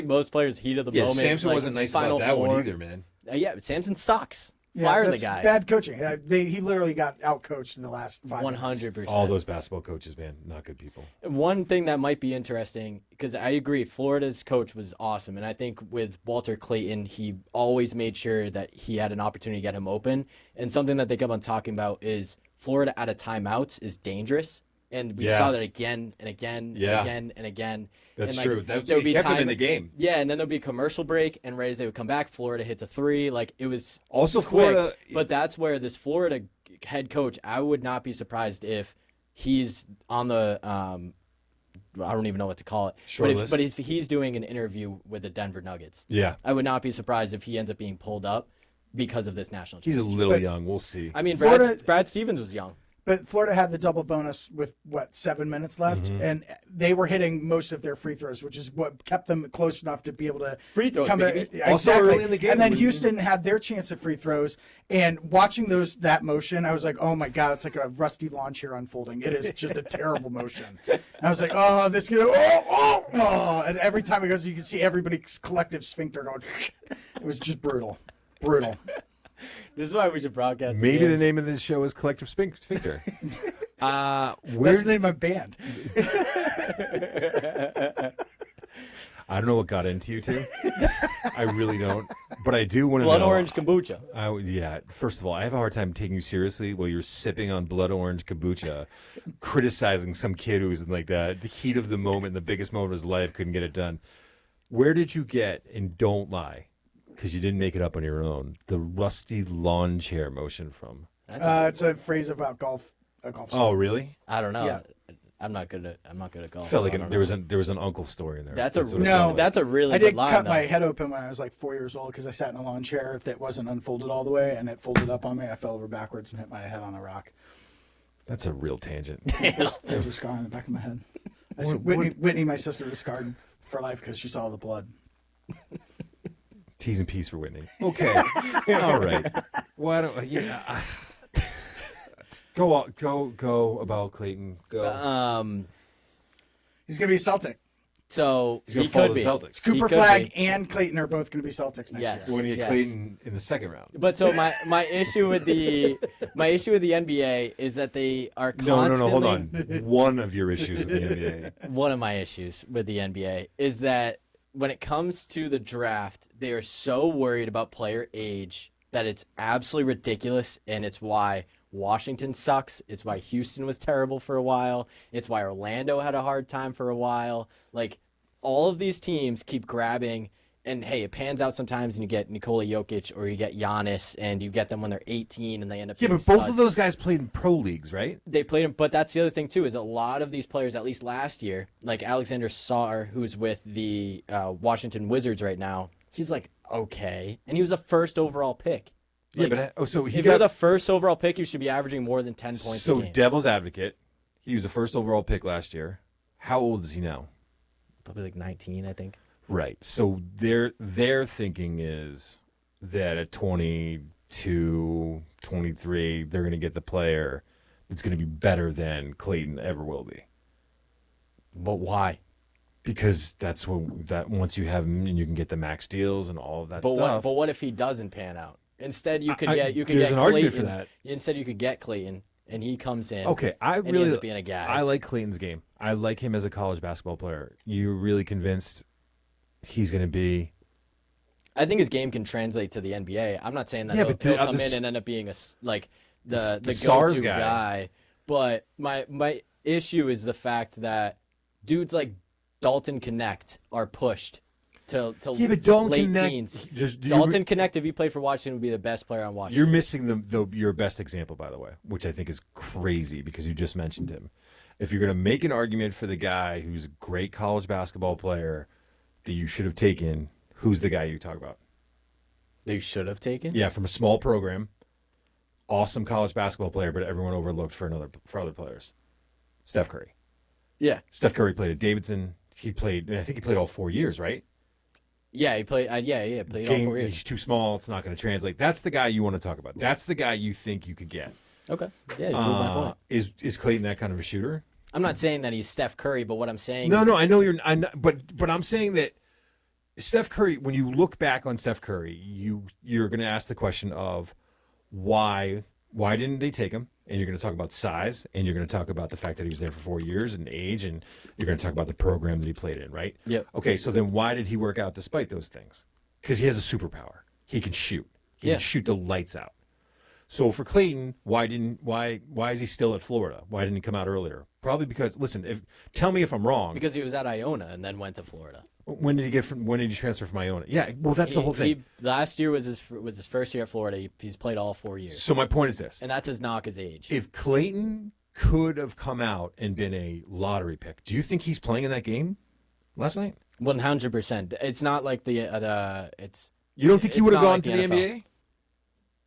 most players heat of the Yeah, moment. Samson wasn't nice Final about that Four. one either, man. Yeah, Samson sucks. yeah, Fire the that's guy. bad coaching. He literally got outcoached in the last 5 minutes. 100%. All those basketball coaches, man, not good people. One thing that might be interesting, because I agree, Florida's coach was awesome. And I think with Walter Clayton, he always made sure that he had an opportunity to get him open. And something that they kept on talking about is Florida out of timeouts is dangerous. And we saw that again and again and again and again. That's and true. There would be kept them time in the game. Yeah, and then there'd be a commercial break, and right as they would come back, Florida hits a three. It was Also, quick, Florida. but that's where this Florida head coach, I would not be surprised if he's on the I don't even know what to call it. Short but list. if he's doing an interview with the Denver Nuggets, Yeah. I would not be surprised if he ends up being pulled up because of this national He's a championship. little young. We'll see. I mean, Florida- Brad Stevens was young. But Florida had the double bonus with 7 minutes left, and they were hitting most of their free throws, which is what kept them close enough to be able to Free throws, come baby. back. Also Exactly. early in the game, and then when- Houston had their chance at free throws. And watching that motion, I was like, oh my god, it's like a rusty lawn chair unfolding. It is just a terrible motion. And I was like, oh, this gonna oh, and every time it goes, you can see everybody's collective sphincter going. It was just brutal. This is why we should broadcast. Maybe the games. name of this show is Collective Sphincter. That's the name of my band. I don't know what got into you two. I really don't. But I do want to Blood know. orange kombucha. Yeah. First of all, I have a hard time taking you seriously while you're sipping on blood orange kombucha, criticizing some kid who's in like the heat of the moment, the biggest moment of his life, couldn't get it done. Where did you get, and don't lie, because you didn't make it up on your own, the rusty lawn chair motion from? It's a phrase about golf. A golf. Oh, really? I don't know. Yeah. I'm not good at golf. Felt so I like don't there know. was an uncle story in there. That's what it No. felt like. That's a really I good did line. cut though. my head open when I was like 4 years old because I sat in a lawn chair that wasn't unfolded all the way, and it folded up on me. I fell over backwards and hit my head on a rock. That's a real tangent. There's a scar on the back of my head. Whitney, my sister, was scarred for life because she saw the blood. T's and P's for Whitney. Okay. All right. Why don't go about Clayton. Go. He's going to be a Celtic. So He's gonna he follow could the be. Celtics. He Cooper could Flagg be. and Clayton are both going to be Celtics next Yes. We're year. gonna get Yes. Clayton in the second round. But so my issue with the NBA is that they are constantly. No. Hold on. One of your issues with the NBA. One of my issues with the NBA is that when it comes to the draft, they are so worried about player age that it's absolutely ridiculous, and it's why Washington sucks. It's why Houston was terrible for a while. It's why Orlando had a hard time for a while. Like, all of these teams keep grabbing, and hey, it pans out sometimes, and you get Nikola Jokic or you get Giannis, and you get them when they're 18, and they end up Yeah, being but both studs. of those guys played in pro leagues, right? They played him, but that's the other thing too. Is a lot of these players, at least last year, like Alexander Sarr, who's with the Washington Wizards right now, he's like okay, and he was a first overall pick. Like, Yeah, but so he if got you're the first overall pick, you should be averaging more than 10 points a so game. devil's advocate. He was a first overall pick last year. How old is he now? Probably like 19, I think. Right. So their thinking is that at 22, 23, they're going to get the player that's going to be better than Clayton ever will be. But why? Because that's that once you have him and you can get the max deals and all of that But stuff. what if he doesn't pan out? Instead, you could I- get there's get an Clayton. argument for that. Instead, you could get Clayton, and he comes in. Okay, I and he really ends up being a guy. I like Clayton's game. I like him as a college basketball player. You're really convinced he's going to be? I think his game can translate to the NBA. I'm not saying that Yeah, he'll, but the he'll come other in and end up being the the SARS go-to guy. guy. But my issue is the fact that dudes like Dalton Connect are pushed to Yeah, but Dalton late Connect- teens. Just- do you- Dalton Connect, if he played for Washington, would be the best player on Washington. You're missing your best example, by the way, which I think is crazy because you just mentioned him. If you're going to make an argument for the guy who's a great college basketball player that you should have taken, who's the guy you talk about? They should have taken. Yeah, from a small program, awesome college basketball player, but everyone overlooked for other players. Steph Curry. Yeah, Steph Curry played at Davidson. I think he played all 4 years, right? yeah. He played. Played all 4 years. He's too small. It's not going to translate. That's the guy you want to talk about. That's the guy you think you could get. Okay. Yeah, you proved my point. Is Clayton that kind of a shooter? I'm not saying that he's Steph Curry, but what I'm saying No, is no, I know but I'm saying that Steph Curry. When you look back on Steph Curry, you're going to ask the question of why didn't they take him? And you're going to talk about size, and you're going to talk about the fact that he was there for 4 years and age, and you're going to talk about the program that he played in, right? Yep. Okay, so then why did he work out despite those things? Because he has a superpower. He can shoot. He Yeah. can shoot the lights out. So for Clayton, why is he still at Florida? Why didn't he come out earlier? Probably because tell me if I'm wrong. because he was at Iona and then went to Florida. When did he transfer from Iona? Yeah, well that's the whole thing. Last year was his first year at Florida. He's played all 4 years, So my point is this: and that's his knock, his age. if Clayton could have come out and been a lottery pick, do you think he's playing in that game last night? 100%. It's not like it's. You don't think he It's would have not gone like to the the NFL. NBA?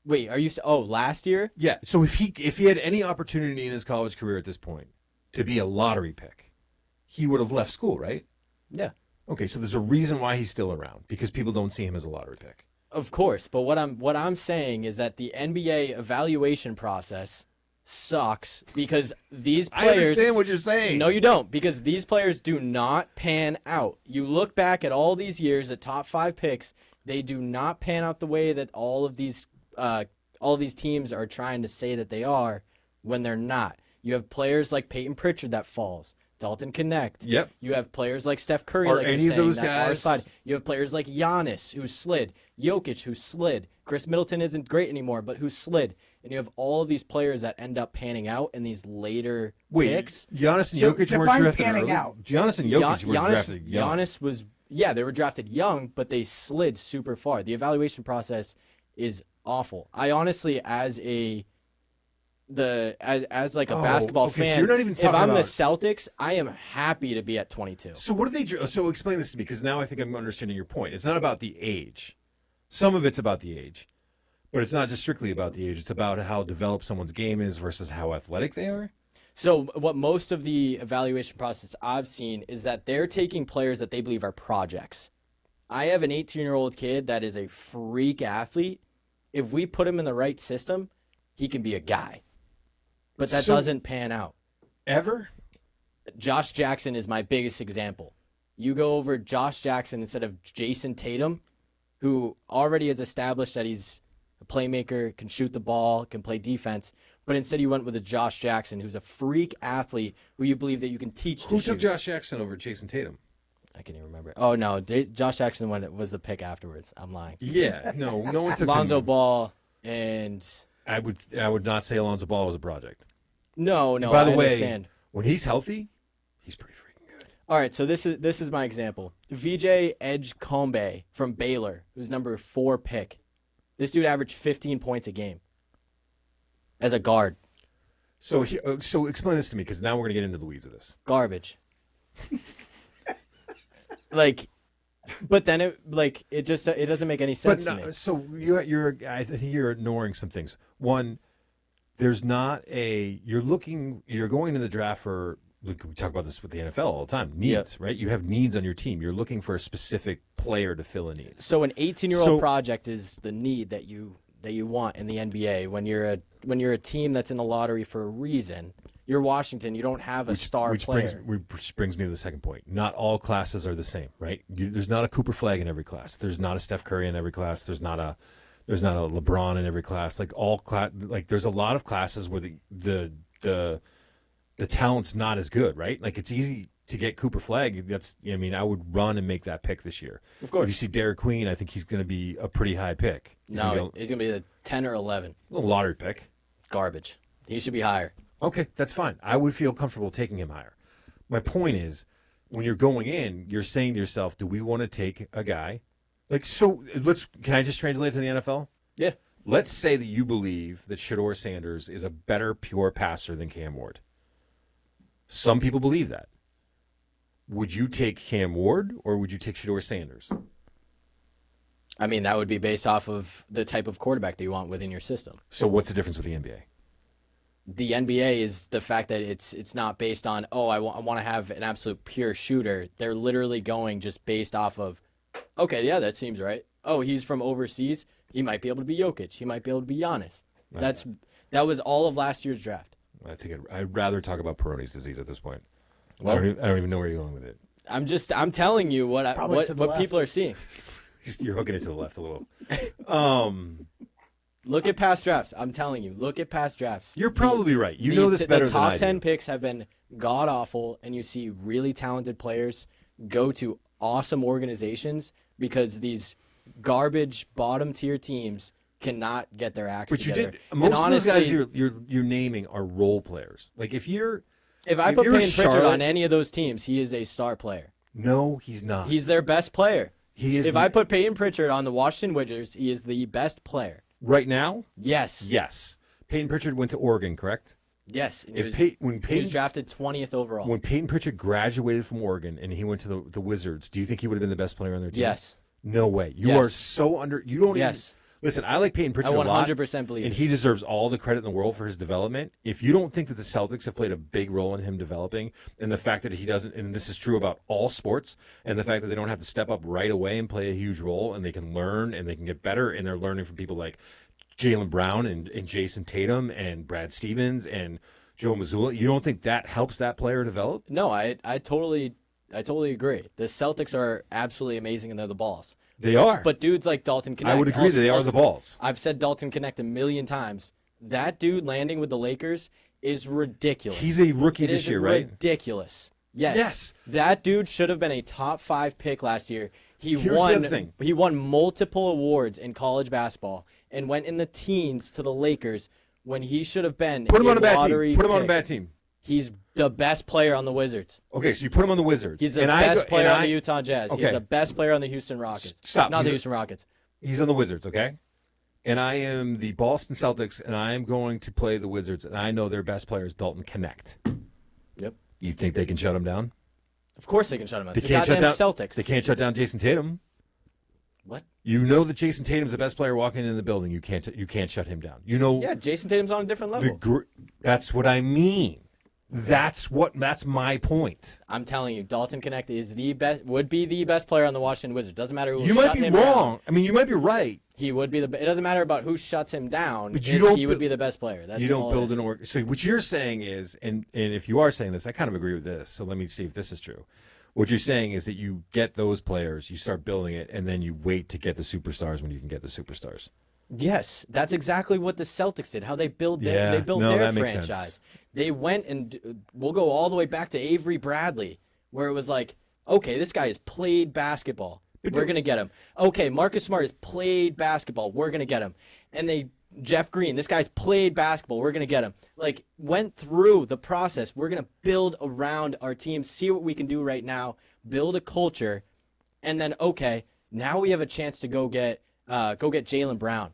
Wait, are you? Last year? Yeah. So if he had any opportunity in his college career at this point to be a lottery pick, he would have left school, right? Yeah. Okay, so there's a reason why he's still around because people don't see him as a lottery pick. Of course, but what I'm saying is that the NBA evaluation process sucks because these players. I understand what you're saying. No, you don't, because these players do not pan out. You look back at all these years at top 5 picks, they do not pan out the way that all of these teams are trying to say that they are when they're not. You have players like Peyton Pritchard that falls. Dalton Connect. Yep. You have players like Steph Curry. Are like any you're of those saying, that are guys- slide. You have players like Giannis who slid, Jokic who slid, Chris Middleton isn't great anymore, but who slid, and you have all of these players that end up panning out in these later picks. Giannis and So Jokic weren't define drafted panning early. out. Giannis and Jokic were drafted young. Giannis was, they were drafted young, but they slid super far. The evaluation process is awful. I honestly, as a basketball okay, so fan, you're not even if talking I'm the about- Celtics, I am happy to be at 22. So what do they? So explain this to me, because now I think I'm understanding your point. It's not about the age. Some of it's about the age, but it's not just strictly about the age. It's about how developed someone's game is versus how athletic they are. So what most of the evaluation process I've seen is that they're taking players that they believe are projects. I have an 18-year-old kid that is a freak athlete. If we put him in the right system, he can be a guy. But that So- doesn't pan out. Ever? Josh Jackson is my biggest example. You go over Josh Jackson instead of Jason Tatum, who already has established that he's a playmaker, can shoot the ball, can play defense, but instead you went with a Josh Jackson, who's a freak athlete who you believe that you can teach to Who shoot. took Josh Jackson over Jason Tatum? I can't even remember. Oh, no, Josh Jackson was the pick afterwards. I'm lying. Yeah, no one took Lonzo him. Ball and... I would not say Alonzo Ball was a project. No, By the I way, understand. when he's healthy, he's pretty freaking good. All right, so this is my example. VJ Edgecombe from Baylor, who's number 4 pick. This dude averaged 15 points a game as a guard. So so explain this to me, because now we're gonna get into the weeds of this. Garbage. But then it doesn't make any sense to me. So I think you're ignoring some things. One, there's not you're going to the draft for, like, we talk about this with the NFL all the time, needs, right? You have needs on your team. You're looking for a specific player to fill a need. So an 18-year-old So- project is the need that you want in the NBA. When you're a team that's in the lottery for a reason, you're Washington. You don't have a star player. Which brings me to the second point. Not all classes are the same, right? There's not a Cooper Flag in every class. There's not a Steph Curry in every class. There's not a LeBron in every class. There's a lot of classes where the talent's not as good, right? Like, it's easy to get Cooper Flag. I would run and make that pick this year. Of course. If you see Derek Queen, I think he's going to be a pretty high pick. He's going to be the 10 or 11. A lottery pick. Garbage. He should be higher. Okay, that's fine. I would feel comfortable taking him higher. My point is, when you're going in, you're saying to yourself, do we want to take a guy? Can I just translate it to the NFL? Yeah. Let's say that you believe that Shedeur Sanders is a better pure passer than Cam Ward. Some people believe that. Would you take Cam Ward or would you take Shedeur Sanders? I mean, that would be based off of the type of quarterback that you want within your system. So what's the difference with the NBA? The NBA is the fact that it's not based on, I want to have an absolute pure shooter. They're literally going just based off of, okay, yeah, that seems right. Oh, he's from overseas. He might be able to be Jokic. He might be able to be Giannis. That was all of last year's draft. I think I'd rather talk about Peyronie's disease at this point. Well- I don't even know where you're going with it. I'm telling you what Probably to the left. people are seeing. You're hooking it to the left a little. Look at past drafts. I'm telling you, look at past drafts. You're probably right. You know this better The than I top 10 do. picks have been god awful, and you see really talented players go to awesome organizations because these garbage bottom tier teams cannot get their acts But you together. did. And Most of honestly, those guys you're naming are role players. Like if I if put you're Payton Pritchard Charlotte- on any of those teams, he is a star player. no, he's not. He's their best player. He is. If I put Peyton Pritchard on the Washington Wizards, he is the best player. right now, Yes. yes. Peyton Pritchard went to Oregon, correct? Yes. When He was Peyton drafted 20th overall. when Peyton Pritchard graduated from Oregon and he went to the Wizards, do you think he would have been the best player on their team? Yes. No way. You Yes. are so under. You don't. Yes. Listen, I like Peyton I Pritchard a lot, 100% believe and it. he deserves all the credit in the world for his development. If you don't think that the Celtics have played a big role in him developing, and the fact that he doesn't, and this is true about all sports, and the fact that they don't have to step up right away and play a huge role, and they can learn and they can get better, and they're learning from people like Jaylen Brown and Jason Tatum and Brad Stevens and Joe Mazzulla, you don't think that helps that player develop? No, I totally agree. The Celtics are absolutely amazing, and they're the boss. They are. But dudes like Dalton Connect, I would agree that they are the balls. I've said Dalton Connect a million times. That dude landing with the Lakers is ridiculous. He's a rookie It this is year, right? Ridiculous. Yes. Yes. That dude should have been a top 5 pick last year. Here's the other thing. He won multiple awards in college basketball and went in the teens to the Lakers when he should have been Put him on a bad lottery team. Put him on a pick. bad team. He's the best player on the Wizards. Okay, so you put him on the Wizards. He's the best player on the Utah Jazz. Okay. He's the best player on the Houston Rockets. Stop. Not the Houston Rockets. He's on the Wizards, okay? And I am the Boston Celtics, and I am going to play the Wizards, and I know their best player is Dalton Connect. Yep. You think they can shut him down? Of course they can shut him out. They It's can't the shut down goddamn Celtics. They can't shut down Jason Tatum. What? You know that Jason Tatum's the best player walking in the building. You can't shut him down. You know. Yeah, Jason Tatum's on a different the level. that's what I mean. That's my point. I'm telling you, Dalton Connect is the best. Would be the best player on the Washington Wizards. Doesn't matter who. You might shut be him wrong. Down. I mean, you might be right. He would be the. It doesn't matter about who shuts him down. But you don't He would bu- be the best player. That's You don't all it build is. an org. So what you're saying is, and if you are saying this, I kind of agree with this. So let me see if this is true. What you're saying is that you get those players, you start building it, and then you wait to get the superstars when you can get the superstars. Yes, that's exactly what the Celtics did. How they build their, Yeah, they built no, their that makes franchise. sense. They went and we'll go all the way back to Avery Bradley, where it was like, okay, this guy has played basketball. We're gonna get him. Okay, Marcus Smart has played basketball. We're gonna get him. And Jeff Green, this guy's played basketball. We're gonna get him. Like went through the process. We're gonna build around our team, see what we can do right now, build a culture, and then okay, now we have a chance to go get Jaylen Brown.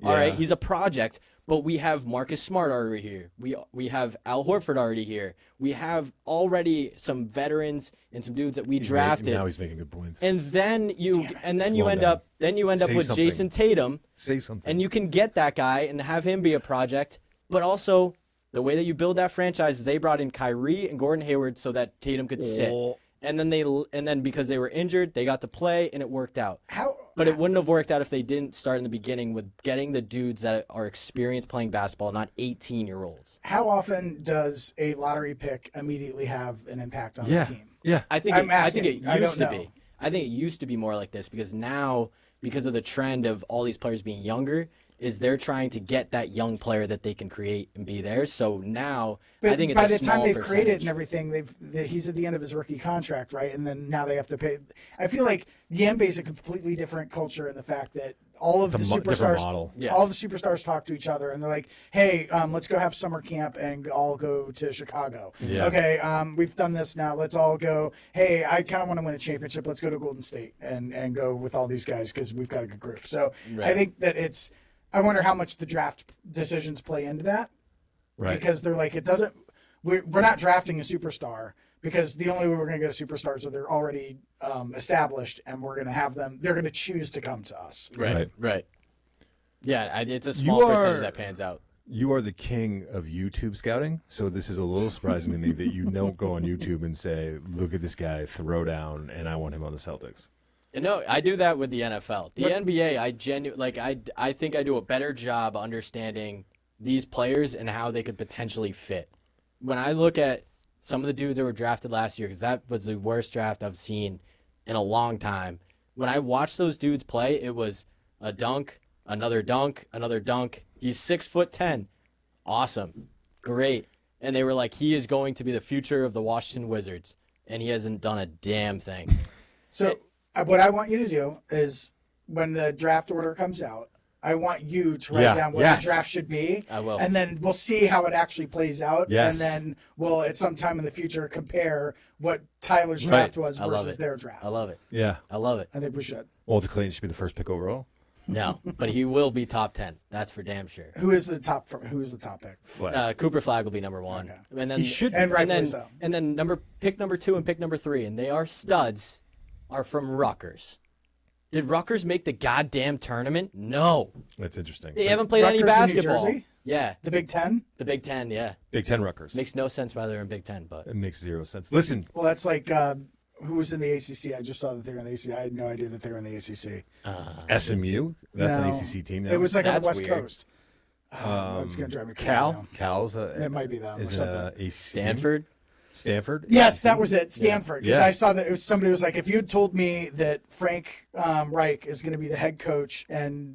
All Yeah. right, he's a project, but we have Marcus Smart already here. We have Al Horford already here. We have already some veterans and some dudes that we drafted. Now he's making good points. And then you Slow end down. up Say with something. Jason Tatum, Say something. and you can get that guy and have him be a project. But also the way that you build that franchise is they brought in Kyrie and Gordon Hayward so that Tatum could sit. Oh. And then because they were injured, they got to play and it worked out. How? But it wouldn't have worked out if they didn't start in the beginning with getting the dudes that are experienced playing basketball, not 18-year-olds. How often does a lottery pick immediately have an impact on yeah. the team? Yeah. I think I'm I think asking. it I used don't to know. be. I think it used to be more like this because now, because of the trend of all these players being younger, is they're trying to get that young player that they can create and be theirs. So now, But I think it's by a the time small they've created percentage. and everything, he's at the end of his rookie contract, right? And then now they have to pay. I feel like the NBA is a completely different culture in the fact that all of the It's a different model. superstars, Yes. all the superstars talk to each other, and they're like, "Hey, let's go have summer camp and all go to Chicago." Yeah. Okay, we've done this now. Let's all go. Hey, I kind of want to win a championship. Let's go to Golden State and go with all these guys because we've got a good group. So I Right. think that it's. I wonder how much the draft decisions play into that. Right. Because they're like, it doesn't. We're not drafting a superstar because the only way we're going to get a superstar is that they're already established, and we're going to have them. They're going to choose to come to us. Right. Yeah, it's a small You percentage are- that pans out. You are the king of YouTube scouting, so this is a little surprising to me that you don't go on YouTube and say, "Look at this guy, throw down, and I want him on the Celtics." No, I do that with the NFL. The NBA, I think I do a better job understanding these players and how they could potentially fit. When I look at some of the dudes that were drafted last year, because that was the worst draft I've seen in a long time. When I watched those dudes play, it was a dunk, another dunk, another dunk. He's 6'10", awesome, great, and they were like, he is going to be the future of the Washington Wizards, and he hasn't done a damn thing. So what I want you to do is when the draft order comes out, I want you to write down what Yes. the draft should be. I will. And then we'll see how it actually plays out. Yes. And then we'll, at some time in the future, compare what Tyler's Right. draft was I love versus it. their draft. I love it. Yeah. I love it. I think we should. Walter Clayton should be the first pick overall. No, but he will be top 10. That's for damn sure. Who is the top pick? Flat. Cooper Flag will be number 1, Okay. and then He should be. And rightfully then, so. And then pick number 2 and pick number 3, and they are studs, are from Rutgers. Did Rutgers make the goddamn tournament? No. That's interesting. They haven't played any Rutgers in New basketball. Jersey? Yeah. The Big Ten? The Big Ten, yeah. Big Ten Rutgers. Makes no sense why they're in Big Ten, but It makes zero sense. Listen, Well, that's like who was in the ACC? I just saw that they were in the ACC. I had no idea that they were in the ACC. SMU. That's No. an ACC team now. It was like on That's the West weird. Coast. It's going to drive me crazy Cal. now. Cal's It might be them or is something. ACC team? Stanford. Stanford. Yes, that was it. Stanford. Because Yeah. I saw that somebody was like, if you had told me that Frank Reich is going to be the head coach and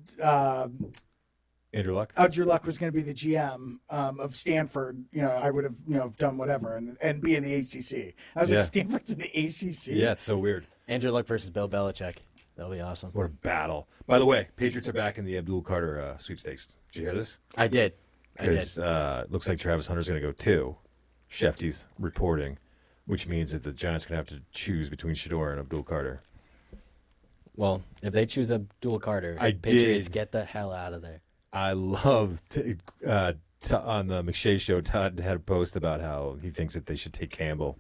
Andrew Luck. Drew Luck was going to be the GM of Stanford, I would have, done whatever and be in the ACC. I was Yeah. like, Stanford's in the ACC? Yeah, it's so weird. Andrew Luck versus Bill Belichick. That'll be awesome. What a battle. By the way, Patriots are back in the Abdul Carter sweepstakes. Did you hear this? I did. Because it looks like Travis Hunter's going to go 2. Shefty's reporting, which means that the Giants are going to have to choose between Shador and Abdul Carter. Well, if they choose Abdul Carter, I Patriots did. get the hell out of there. I love on the McShay show, Todd had a post about how he thinks that they should take Campbell.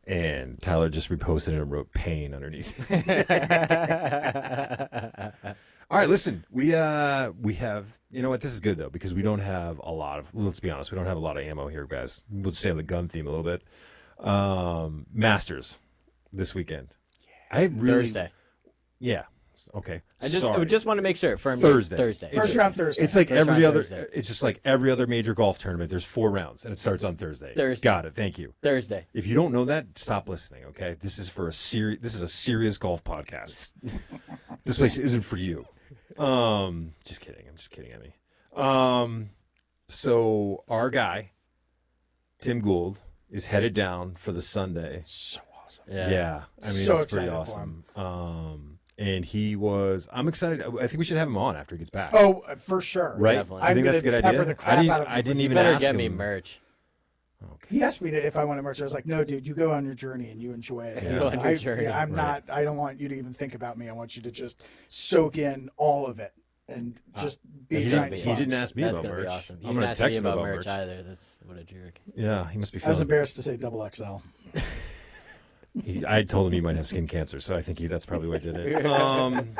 And Tyler just reposted it and wrote pain underneath. All right, listen, we have, you know what, this is good, though, because we don't have a lot of, let's be honest, we don't have a lot of ammo here, guys. We'll stay on the gun theme a little bit. Masters this weekend. I really, Thursday. Yeah. Okay. I Sorry. just want to make sure. Thursday. First round Thursday. It's like First every round other. Thursday. It's just like every other major golf tournament. There's 4 rounds, and it starts on Thursday. Thursday. Got it. Thank you. Thursday. If you don't know that, stop listening. Okay, this is for a serious. This is a serious golf podcast. This place isn't for you. Just kidding. I'm just kidding, Emmy. So our guy, Tim Gould, is headed down for the Sunday. So awesome. Yeah, I mean, So that's pretty excited for awesome. And he was. I'm excited. I think we should have him on after he gets back. Oh, for sure. right? definitely. I think I'm that's a good gonna pepper idea. the crap out of him. I didn't You even better ask get him. me merch. He asked me if I wanted merch. I was like, no, dude, you go on your journey and you enjoy it. You go on your journey. I'm Right. not. I don't want you to even think about me. I want you to just soak in all of it and just be a He giant didn't, sponge. he didn't ask me That's about gonna merch. be awesome. He I'm didn't gonna ask text me him about about merch either. That's what a jerk. Yeah, he must be I was feeling. embarrassed to say double XL. I told him he might have skin cancer, so I think that's probably why I did it.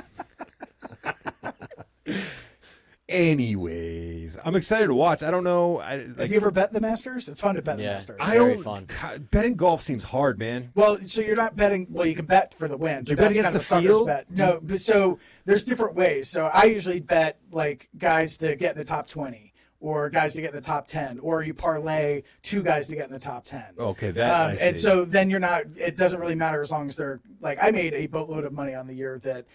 Anyways, I'm excited to watch. I don't know. Have you ever bet the Masters? It's fun to bet the Yeah. Masters. I Very don't. fun. God, betting golf seems hard, man. Well, so you're not betting. Well, you can bet for the win. Do you but bet that's against kind of the a sucker's field? Bet. No, but so there's different ways. So I usually bet like guys to get in the top 20, or guys to get in the top 10, or you parlay 2 guys to get in the top 10. Okay, that I see. And so then you're not. It doesn't really matter as long as they're like. I made a boatload of money on the year that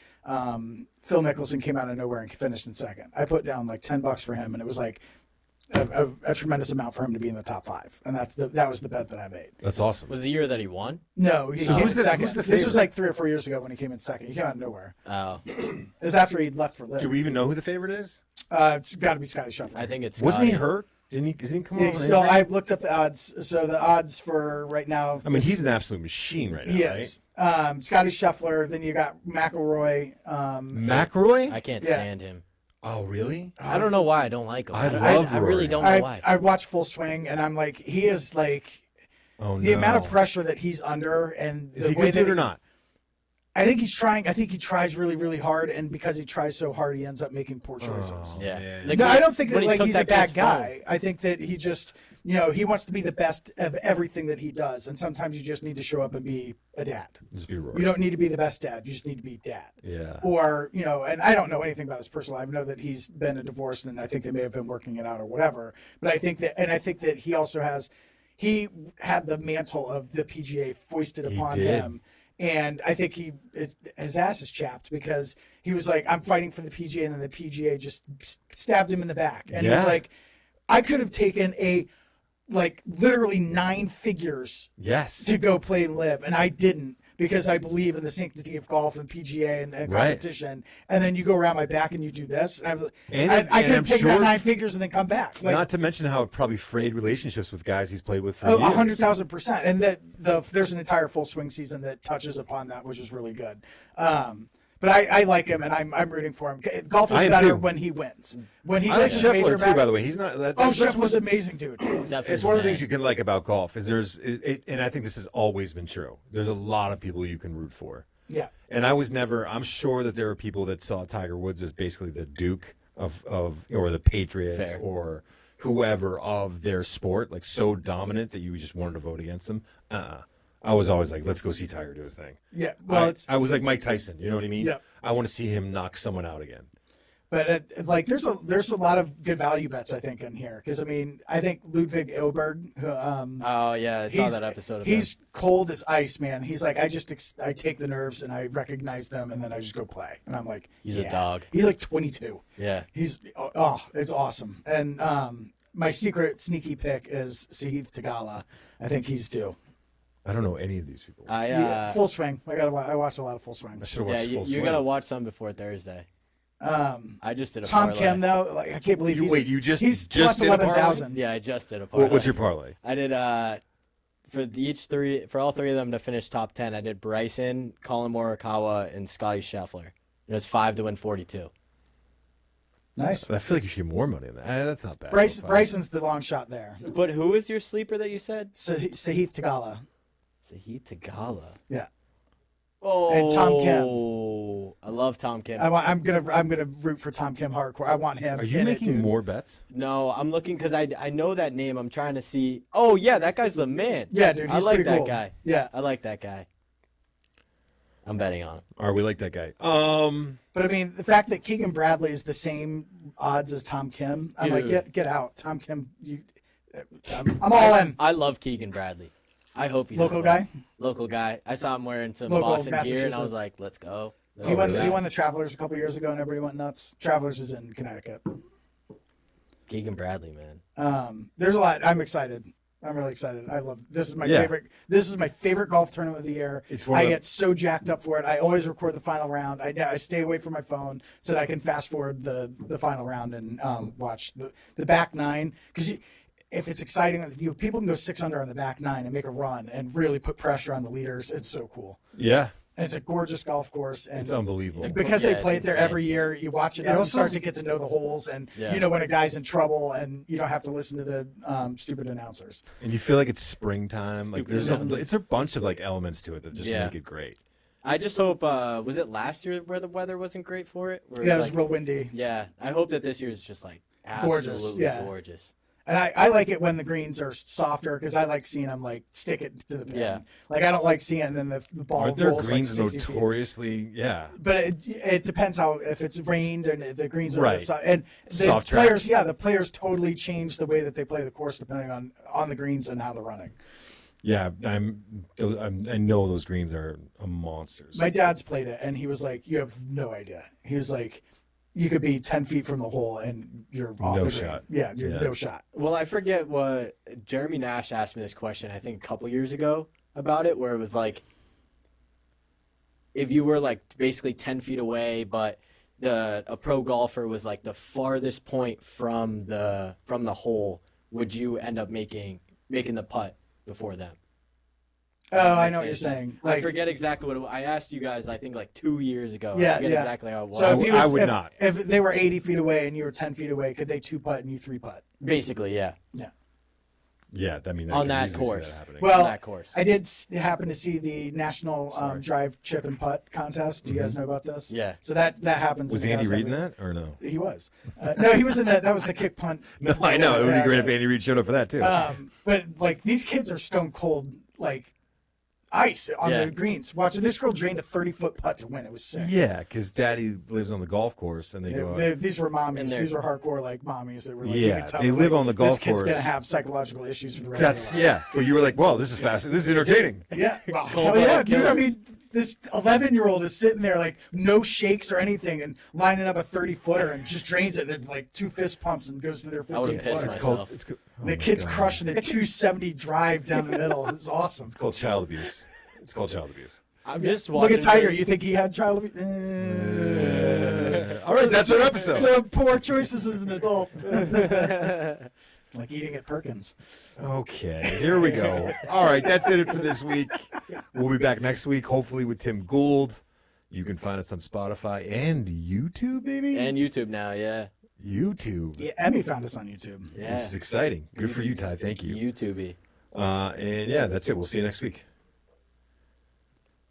Phil Mickelson came out of nowhere and finished in second. I put down like $10 for him, and it was like a tremendous amount for him to be in the top 5, and that was the bet that I made. That's awesome. Was the year that he won? No, he So came who's in the- second. who's the This was favorite? like 3 or 4 years ago when he came in second. He came out of nowhere. Oh, It was after he'd left for Liv. Do we even know who the favorite is? It's got to be Scotty Scheffler. I think it's Wasn't he Scotty. hurt? Didn't he come Yeah, on? he's still. I looked up the odds. So the odds for right now. I mean, he's an absolute machine right now, He right? is. Scotty Scheffler. Then you got McElroy. McElroy? I can't Yeah. stand him. Oh, really? I don't know why I don't like him. I love I really Rory. don't know why. I watched Full Swing, and I'm like, he is like Oh, the no. amount of pressure that he's under, and Is the he way good that dude or not? I think he's trying. I think he tries really, really hard, and because he tries so hard, he ends up making poor choices. Yeah. man. Like, No, when- I don't think that when he like took he's that a bad kid's guy. I think that he just, he wants to be the best of everything that he does, and sometimes you just need to show up and be a dad. Just be Rory. You don't need to be the best dad. You just need to be dad. Yeah. Or, and I don't know anything about his personal life. I know that he's been a divorce, and I think they may have been working it out or whatever. But I think that he also he had the mantle of the PGA foisted upon did. him. And I think his ass is chapped because he was like, I'm fighting for the PGA, and then the PGA just stabbed him in the back. And he was Yeah. like, I could have taken literally 9 figures Yes. to go play and live, and I didn't because I believe in the sanctity of golf and PGA and Right. competition. And then you go around my back and you do this, and I could And have I'm taken that sure- 9 figures and then come back. Like, Not to mention how it probably frayed relationships with guys he's played with for oh, years. 100,000%. And there's an entire Full Swing season that touches upon that, which is really good. But I like him, and I'm rooting for him. Golf I is am better too. when he wins. When he I like wins his major Scheffler too, match. by the way. He's not. Oh, Scheffler's was amazing, dude. It's one of the things you can like about golf is and I think this has always been true. There's a lot of people you can root for. Yeah. And I'm sure that there are people that saw Tiger Woods as basically the Duke of or the Patriots Fair. or whoever of their sport, like so dominant that you just wanted to vote against them. I was always like, let's go see Tiger do his thing. Yeah. Well, I was like Mike Tyson. You know what I mean? Yeah. I want to see him knock someone out again. But like, there's a lot of good value bets I think in here because I mean I think Ludwig Ilberg, who, Oh yeah, I saw that episode. Of he's cold as ice, man. He's like I take the nerves and I recognize them and then I just go play. And I'm like, He's a dog. He's like 22. Yeah. He's it's awesome. And my secret sneaky pick is Sahith Theegala. I think he's due. I don't know any of these people. Full Swing. I watched a lot of Full Swing. I should have watched you, Full you Swing. gotta watch some before Thursday. I just did a Tom parlay. Kim though, like I can't believe he's plus did a parlay? 11,000. Yeah, I just did a parlay. What's your parlay? I did for all three of them to finish top 10. I did Bryson, Colin Morikawa, and Scotty Scheffler. It was 5 to win 42. Nice. I feel like you should get more money than that. That's not bad. Bryson's the long shot there. But who is your sleeper that you said? Sahith Theegala. Sahith Theegala. Yeah. Oh, And Tom Kim. I love Tom Kim. I'm gonna root for Tom Kim hardcore. I want him. Are you in it, making dude. more bets? No, I'm looking because I know that name. I'm trying to see. Oh yeah, that guy's the man. Yeah, dude. I He's like pretty that cool. guy. Yeah. I like that guy. I'm betting on him. All right, we like that guy. But I mean, the fact that Keegan Bradley is the same odds as Tom Kim, I'm Dude. like, get out, Tom Kim. I'm all in. I love Keegan Bradley. I hope he does Local well. guy. Local guy. I saw him wearing some Local Boston gear, and I Massachusetts. was like, "Let's go." He won Let's go. the Travelers a couple years ago, and everybody went nuts. Travelers is in Connecticut. Keegan Bradley, man. There's a lot. I'm excited. I'm really excited. I love this. Is my Yeah. favorite. This is my favorite golf tournament of the year. It's one I of the- get so jacked up for it. I always record the final round. I stay away from my phone so that I can fast forward the final round and watch the back nine because. If it's exciting, people can go 6 under on the back nine and make a run and really put pressure on the leaders. It's so cool. Yeah, And it's a gorgeous golf course, and it's unbelievable. because Yeah, they play it it's there insane. every year. You watch it, and you start to get to know the holes, and Yeah. you know when a guy's in trouble, and you don't have to listen to the stupid announcers. And you feel like it's springtime. Like Stupid. it's a bunch of like elements to it that just Yeah. make it great. I just hope. Was it last year where the weather wasn't great for it? Where Yeah, it was like- real windy. Yeah, I hope that this year is just like Gorgeous, absolutely yeah. gorgeous. And I like it when the greens are softer because I like seeing them like stick it to the pin. Yeah. Like I don't like seeing it and then the ball Aren't their rolls greens like 60 feet. notoriously? Yeah, But it depends how if it's rained and the greens are Right. and the Soft track. players the players totally change the way that they play the course depending on the greens and how they're running. yeah. I know those greens are monsters. My dad's played it and he was like, "You have no idea." He was like, "You could be 10 feet from the hole and you're off No the green." shot. Yeah, you're Yeah. no shot. Well, I forget what Jeremy Nash asked me this question. I think a couple years ago about it, where it was like, if you were like basically 10 feet away, but a pro golfer was like the farthest point from the hole, would you end up making the putt before them? Oh, I know what Makes you're sense. saying. I Like, forget exactly what I asked you guys. I think like 2 years ago. Yeah, I forget yeah. exactly how it was. so if he I was, would if, not. if they were 80 feet away and you were 10 feet away, could they 2-putt and you 3-putt? Basically, yeah. Yeah. Yeah, I mean, I On can that easily see course. happening. Well, that course. I did happen to see the national drive, chip, and putt contest. Do you guys know about this? Yeah. So that happens. was in Andy Augusta Reid in every- that or no? He was. No, he was in that. That was the kick punt. No, I know. It would Yeah, be great yeah. if Andy Reid showed up for that too. But like these kids are stone cold, like ice on Yeah. the greens. Watching this girl drained a 30-foot putt to win. It was sick. yeah, because Daddy lives on the golf course, and they go. These were And mommies. they're- These were hardcore like mommies that were like, Yeah, you could tell they them, live like, on the golf this kid's course. gonna have psychological issues for the rest That's of their life. yeah. But you were like, "Well, this is fast. This is entertaining." Yeah, well, Cold hell yeah, blooded dude. I killers. mean, this 11-year-old is sitting there like no shakes or anything and lining up a 30-footer and just drains it in like 2 fist pumps and goes to their I would've 15 pissed footer. myself. It's called, oh The my kid's God. crushing a 270 drive down the middle. It was awesome. It's called child abuse. It's called child abuse. I'm just Look watching. at Tiger. You think he had child abuse? All right, that's our episode. So poor choices as an adult. Like eating at Perkins. Okay, here we go. All right, that's it for this week. We'll be back next week, hopefully with Tim Gould. You can find us on Spotify and YouTube, baby. And YouTube now, yeah. YouTube, Yeah, Emmy found us on YouTube. which Yeah. is exciting. Good for you, Ty. Thank you. YouTubey. And yeah, that's it. We'll see you next week.